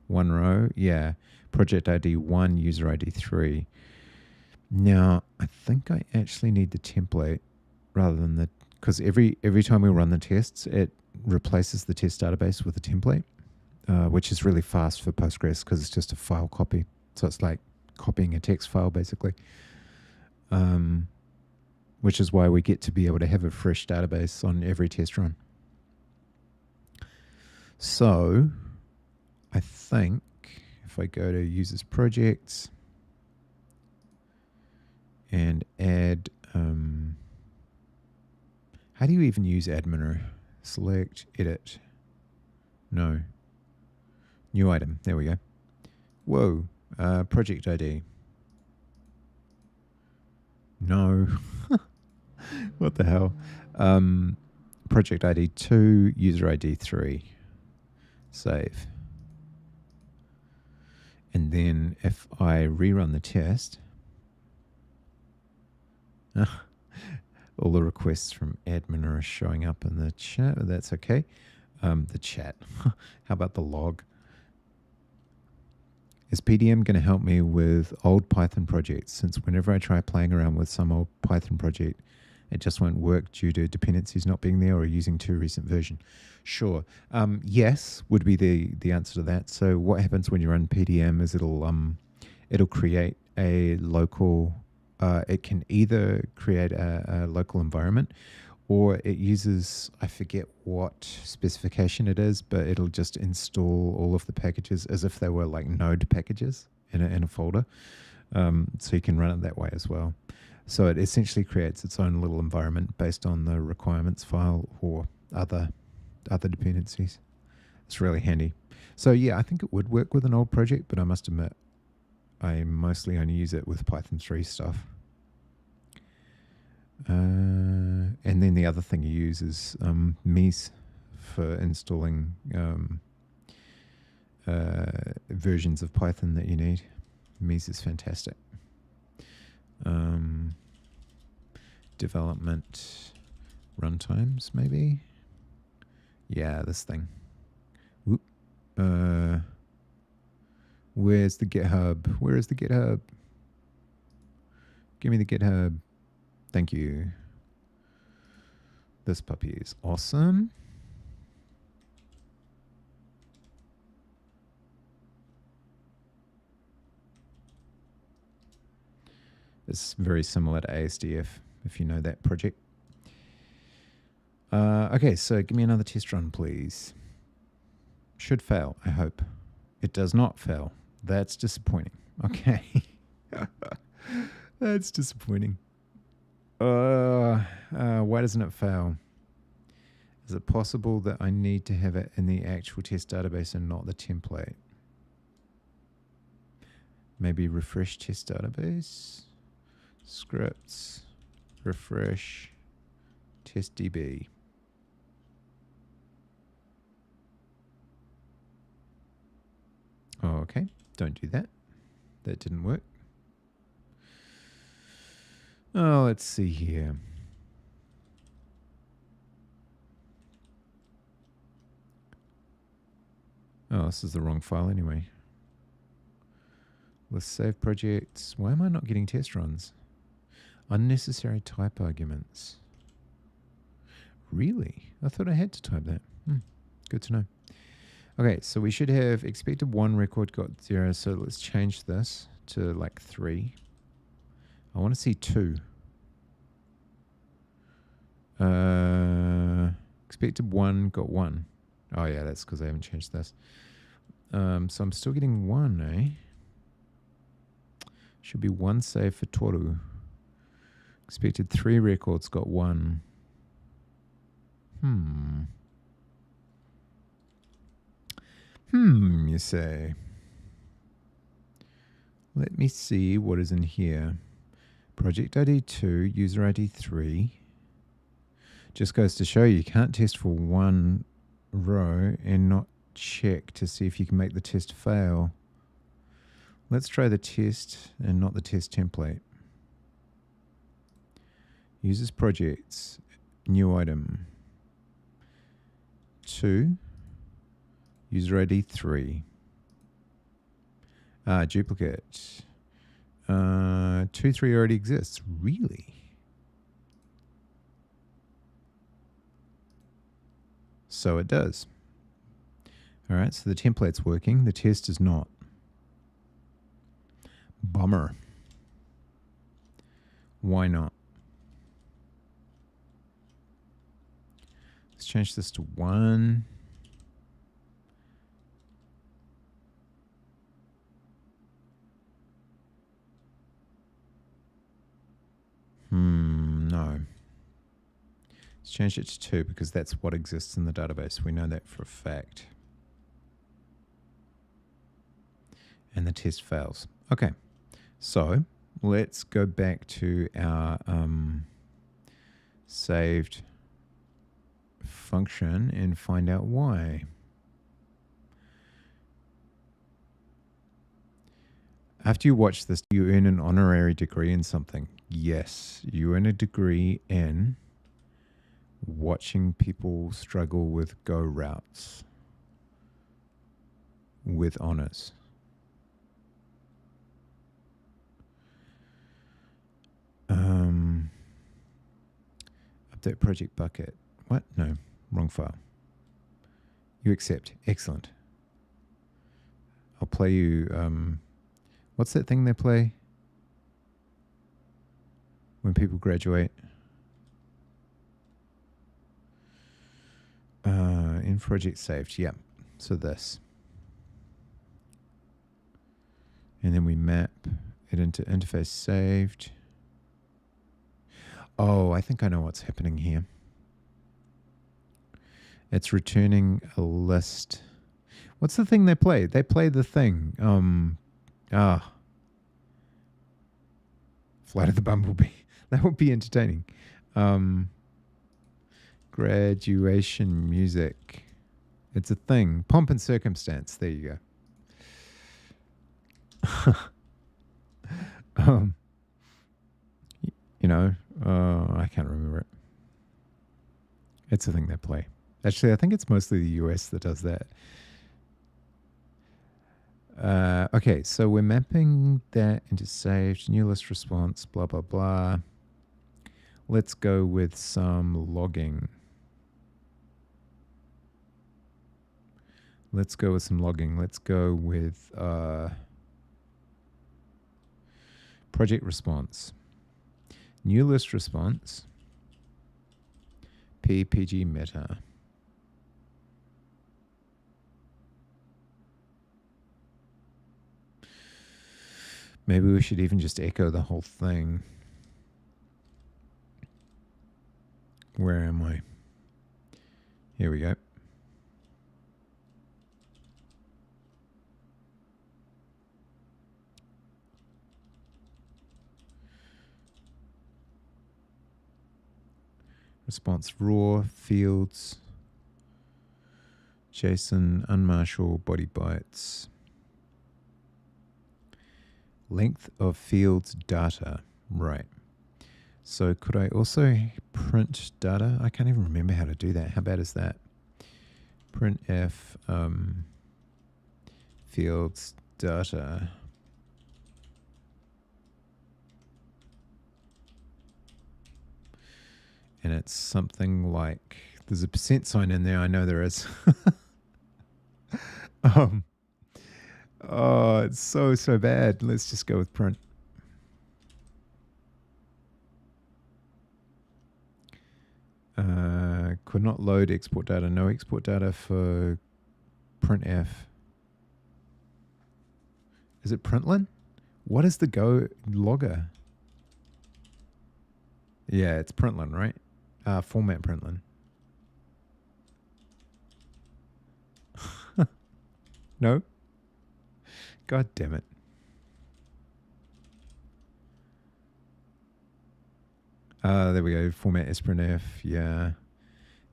one row, yeah. Project ID 1, user ID 3. Now, I think I actually need the template rather than the, because every time we run the tests, it replaces the test database with a template, which is really fast for Postgres because it's just a file copy. So it's like copying a text file basically, which is why we get to be able to have a fresh database on every test run. So I think if I go to users projects and add, how do you even use adminer? Select, edit. No. New item. There we go. Whoa. Project ID. No. What the hell? Project ID 2, user ID 3. Save. And then if I rerun the test, all the requests from admin are showing up in the chat, but that's okay. The chat. How about the log? Is PDM going to help me with old Python projects? Since whenever I try playing around with some old Python project, it just won't work due to dependencies not being there or using too recent version. Sure. Yes would be the answer to that. So what happens when you run PDM is it'll create a local, it can either create a local environment, or it uses, I forget what specification it is, but it'll just install all of the packages as if they were like node packages in a folder. So you can run it that way as well. So it essentially creates its own little environment based on the requirements file or other dependencies. It's really handy. So yeah, I think it would work with an old project, but I must admit, I mostly only use it with Python 3 stuff. And then the other thing you use is Mies for installing versions of Python that you need. Mies is fantastic. development runtimes, maybe. Yeah, this thing. Whoop. Where's the GitHub? Where is the GitHub? Give me the GitHub. Thank you. This puppy is awesome. It's very similar to ASDF, if you know that project. Okay, so give me another test run, please. Should fail, I hope. It does not fail. That's disappointing. Okay. That's disappointing. Why doesn't it fail? Is it possible that I need to have it in the actual test database and not the template? Maybe refresh test database, scripts, refresh, test DB. Oh, okay, don't do that. That didn't work. Oh, let's see here. Oh, this is the wrong file anyway. Let's save projects. Why am I not getting test runs? Unnecessary type arguments. Really? I thought I had to type that. Good to know. Okay, so we should have expected 1 record got 0. So let's change this to like 3. I want to see 2. Expected 1 got 1. Oh yeah, that's because I haven't changed this. So I'm still getting 1, eh? Should be 1 save for Toru. Expected 3 records got 1. You say. Let me see what is in here. Project ID 2, user ID 3. Just goes to show you can't test for 1 row and not check to see if you can make the test fail. Let's try the test and not the test template. Users projects, new item. 2, user ID 3. Duplicate. 2, 3 already exists. Really? So it does. All right, so the template's working. The test is not. Bummer. Why not? Let's change this to 1. No. Let's change it to 2 because that's what exists in the database. We know that for a fact. And the test fails. Okay. So let's go back to our saved function and find out why. After you watch this, you earn an honorary degree in something. Yes, you earn a degree in watching people struggle with Go routes with honors. Update project bucket. What? No, wrong file. You accept. Excellent. I'll play you. What's that thing they play when people graduate? In project saved. Yeah. So this. And then we map it into interface saved. Oh, I think I know what's happening here. It's returning a list. What's the thing they play? They play the thing. Flight of the Bumblebee. That would be entertaining. Graduation music. It's a thing. Pomp and Circumstance. There you go. You know, I can't remember it. It's a thing they play. Actually, I think it's mostly the US that does that. Okay, so we're mapping that into saved, new list response, blah, blah, blah. Let's go with some logging. Let's go with project response. New list response. PPG meta. Maybe we should even just echo the whole thing. Where am I? Here we go. Response raw, fields, JSON, unmarshal, body bytes. Length of fields data. Right. So could I also print data? I can't even remember how to do that. How bad is that? Printf fields data. And it's something like, there's a percent sign in there. I know there is. Oh, it's so bad. Let's just go with print. Could not load export data. No export data for printf. Is it println? What is the Go logger? Yeah, it's println, right? Format println. No? God damn it. There we go. Format sprintf. Yeah.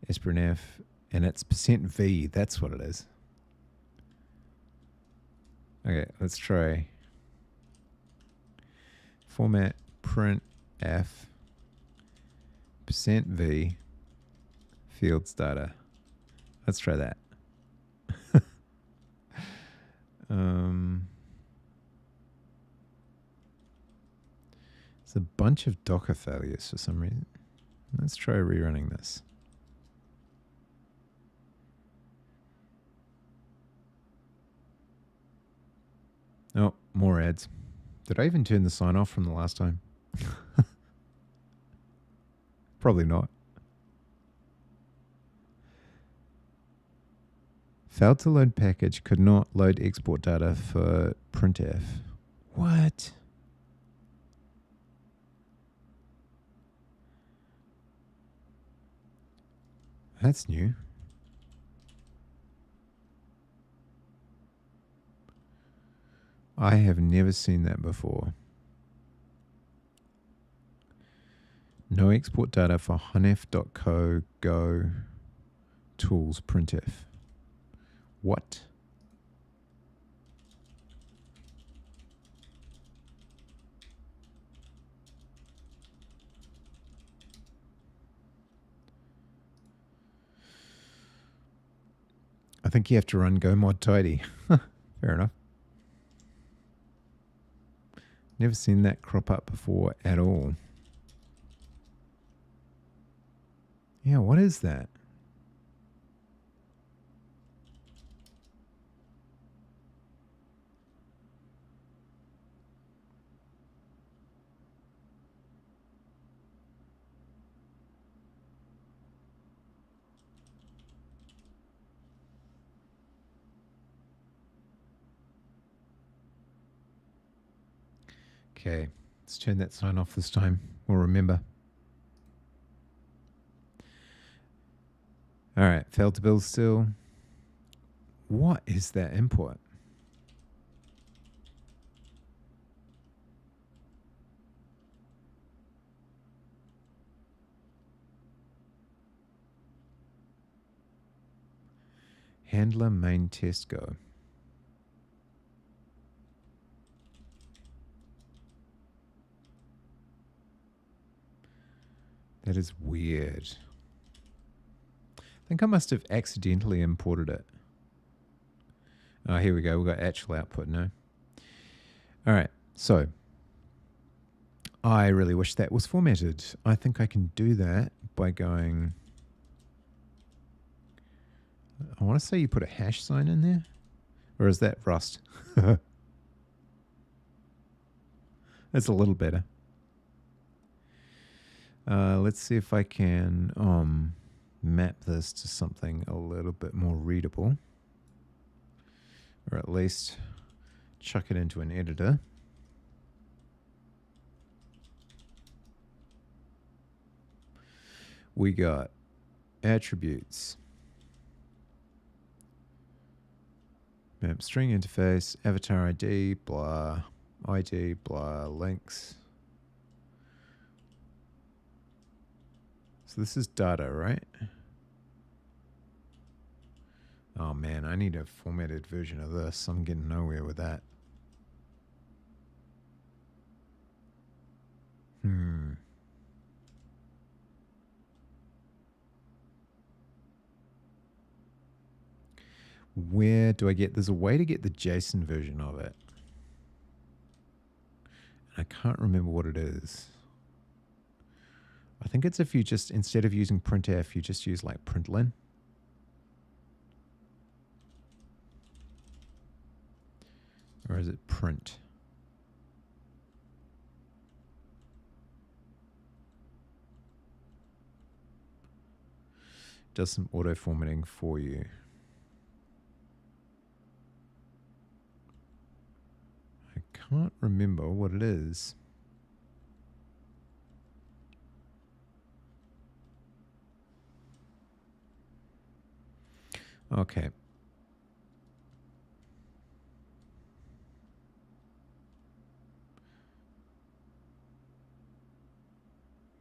Sprintf. And it's %v. That's what it is. Okay, let's try. Format printf %v fields data. Let's try that. It's a bunch of Docker failures for some reason. Let's try rerunning this. Oh, more ads. Did I even turn the sign off from the last time? Probably not. Failed to load package, could not load export data for printf. What? That's new. I have never seen that before. No export data for hunef.co go tools printf. What? I think you have to run go mod tidy. Fair enough. Never seen that crop up before at all. Yeah, what is that? Okay, let's turn that sign off this time. We'll remember. All right, failed to build still. What is that import? Handler main test go. That is weird. I think I must have accidentally imported it. Oh, here we go. We've got actual output now. All right. So I really wish that was formatted. I think I can do that by going... I want to say you put a hash sign in there. Or is that Rust? That's a little better. Let's see if I can map this to something a little bit more readable. Or at least chuck it into an editor. We got attributes. Map string interface, avatar ID, blah, ID, blah, links. So this is data, right? Oh man, I need a formatted version of this. I'm getting nowhere with that. Where do I get... There's a way to get the JSON version of it. I can't remember what it is. I think it's if you just, instead of using printf, you just use like println. Or is it print? Does some auto formatting for you. I can't remember what it is. Okay.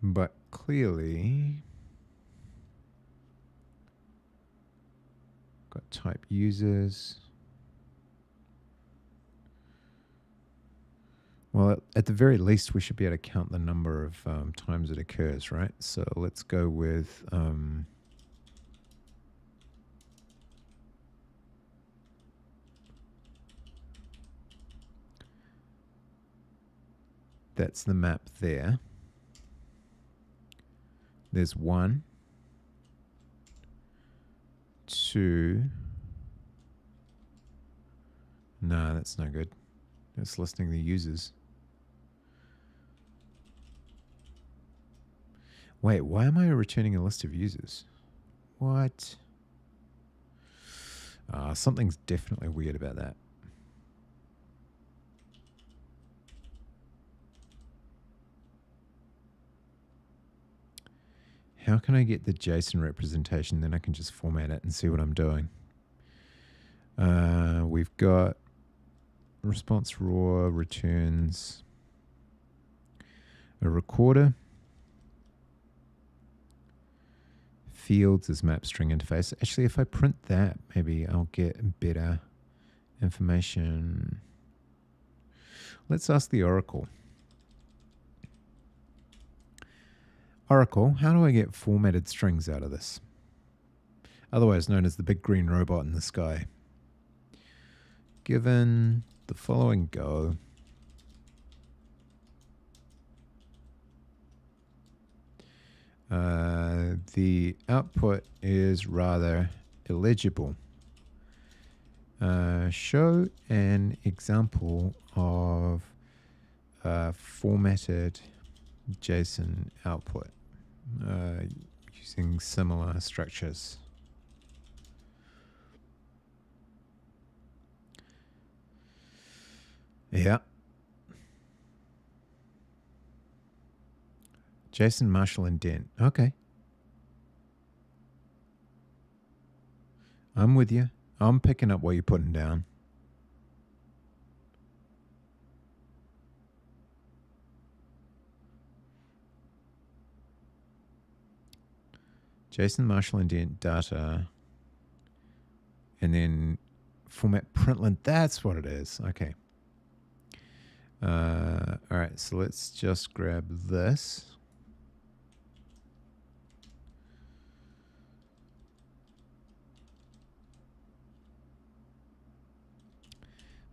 But clearly, got type users. Well, at the very least, we should be able to count the number of times it occurs, right? So let's go with... that's the map there. There's 1, 2. No, that's no good. It's listing the users. Wait, why am I returning a list of users? What? Something's definitely weird about that. How can I get the JSON representation? Then I can just format it and see what I'm doing. We've got response raw returns a recorder. Fields is map string interface. Actually, if I print that, maybe I'll get better information. Let's ask the Oracle. Oracle, how do I get formatted strings out of this? Otherwise known as the big green robot in the sky. Given the following Go, the output is rather illegible. Show an example of formatted JSON output using similar structures. Yeah. Jason Marshall indent. Okay. I'm with you. I'm picking up what you're putting down. Jason Marshall indent data. And then format println. That's what it is. Okay. All right. So let's just grab this.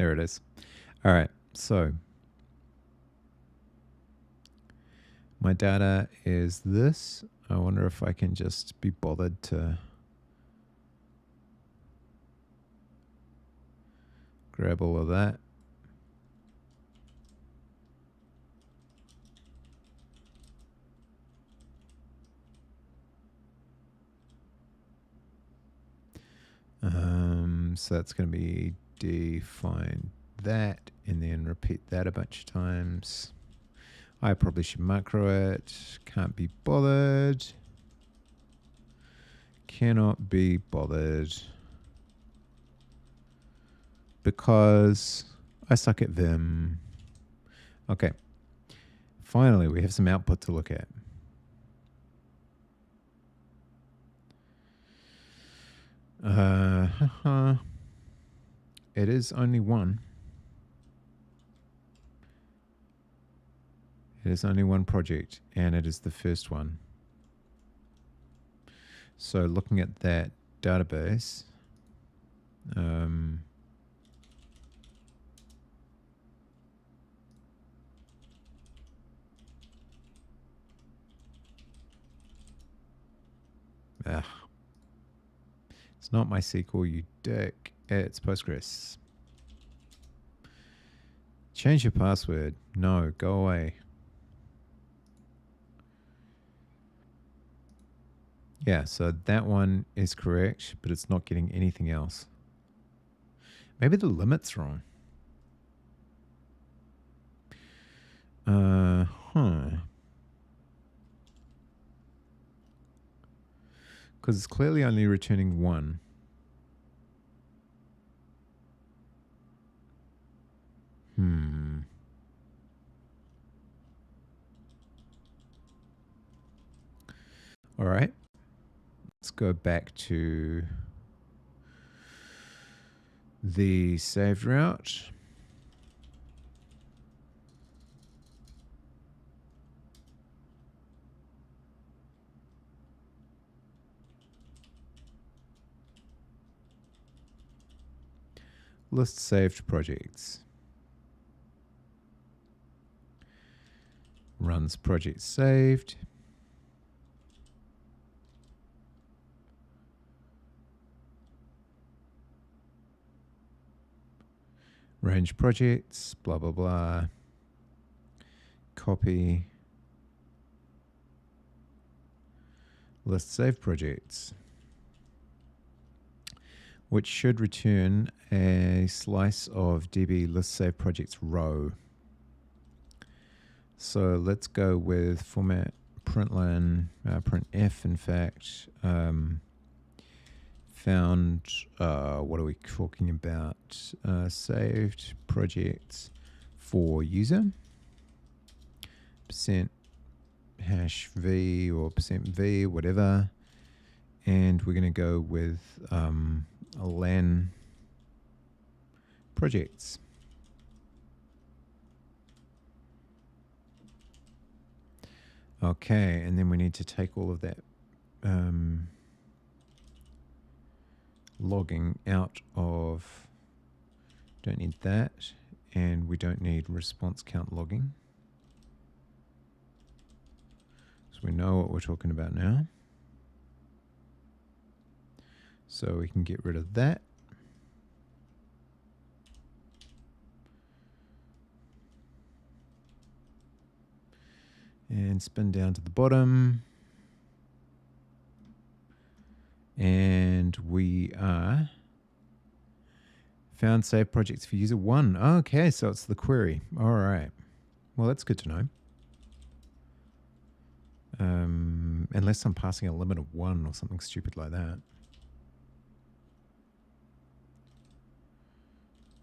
There it is. All right. So my data is this. I wonder if I can just be bothered to grab all of that. So that's going to be define that and then repeat that a bunch of times. I probably should macro it. Can't be bothered. Cannot be bothered. Because I suck at Vim. Okay. Finally, we have some output to look at. It is only one. It is only one project, and it is the first one. So looking at that database, it's not MySQL, you dick. It's Postgres. Change your password. No, go away. Yeah, so that one is correct, but it's not getting anything else. Maybe the limit's wrong. Because it's clearly only returning one. All right. Let's go back to the saved route. List saved projects. Runs project saved. Range projects, blah, blah, blah. Copy. List saved projects. Which should return a slice of DB list saved projects row. So let's go with format println, printf, in fact. Found, what are we talking about? Saved projects for user. %v or %v, whatever. And we're going to go with LAN projects. Okay, and then we need to take all of that logging out of, don't need that, and we don't need response count logging. So we know what we're talking about now. So we can get rid of that. And spin down to the bottom. And we are found saved projects for user 1. Okay, so it's the query. All right. Well, that's good to know. Unless I'm passing a limit of 1 or something stupid like that.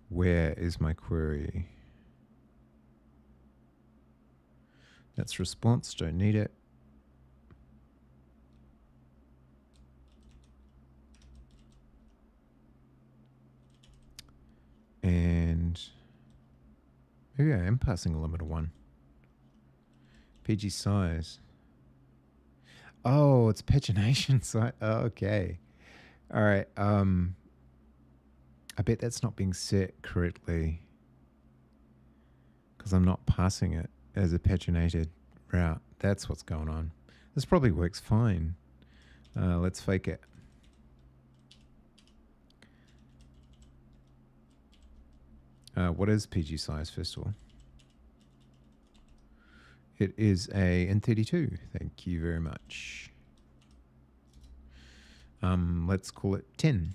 Where is my query? That's response, don't need it. And maybe I am passing a limit of 1. PG size. Oh, it's pagination size. Oh, okay. All right. I bet that's not being set correctly because I'm not passing it as a paginated route. That's what's going on. This probably works fine. Let's fake it. What is PG size, first of all? It is a N32. Thank you very much. Let's call it 10,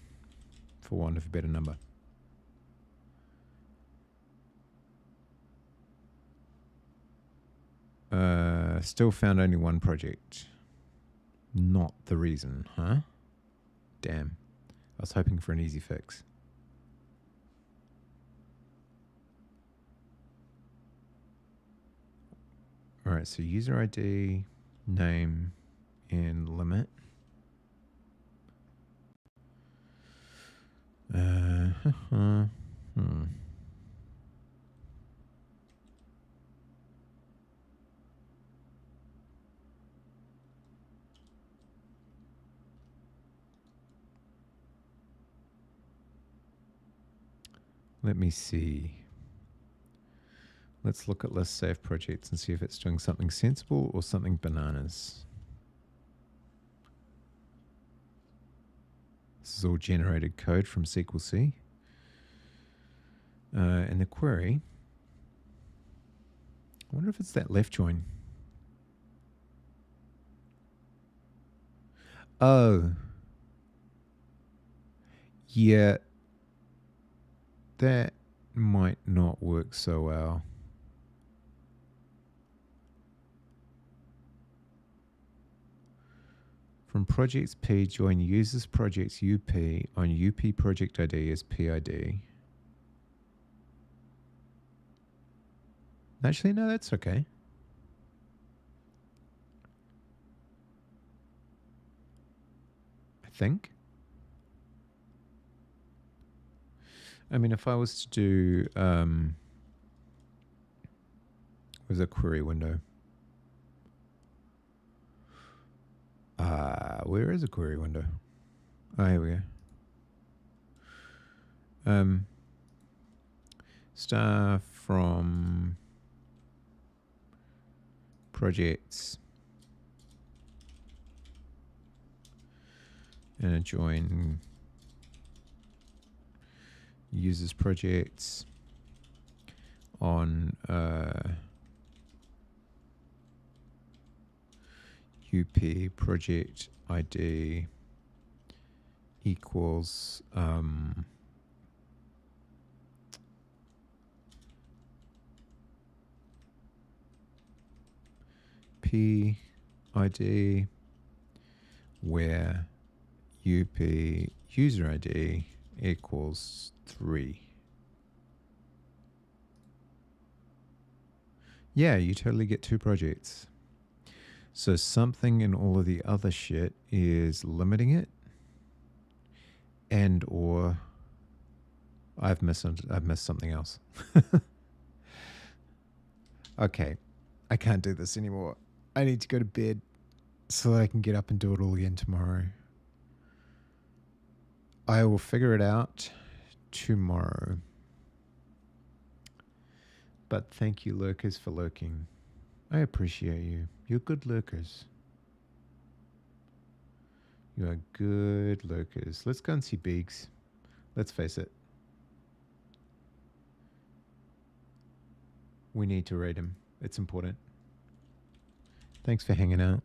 for want of a better number. Still found only one project. Not the reason, huh? Damn. I was hoping for an easy fix. All right, so user ID, name, and limit. Let me see. Let's look at list save projects and see if it's doing something sensible or something bananas. This is all generated code from SQL C. And the query, I wonder if it's that left join. Oh. Yeah. That might not work so well. From projects P, join users projects UP on UP project ID as PID. Actually, no, that's okay. I think. I mean, if I was to do, where's a query window? Where is a query window? Oh, here we go. Star from projects and a join users projects on UP project ID equals PID where UP user ID equals 3. Yeah, you totally get 2 projects. So something in all of the other shit is limiting it, and or I've missed something else. Okay, I can't do this anymore. I need to go to bed so that I can get up and do it all again tomorrow. I will figure it out tomorrow. But thank you, lurkers, for lurking. I appreciate you. You're good lurkers. You are good lurkers. Let's go and see Biggs. Let's face it. We need to raid him. It's important. Thanks for hanging out.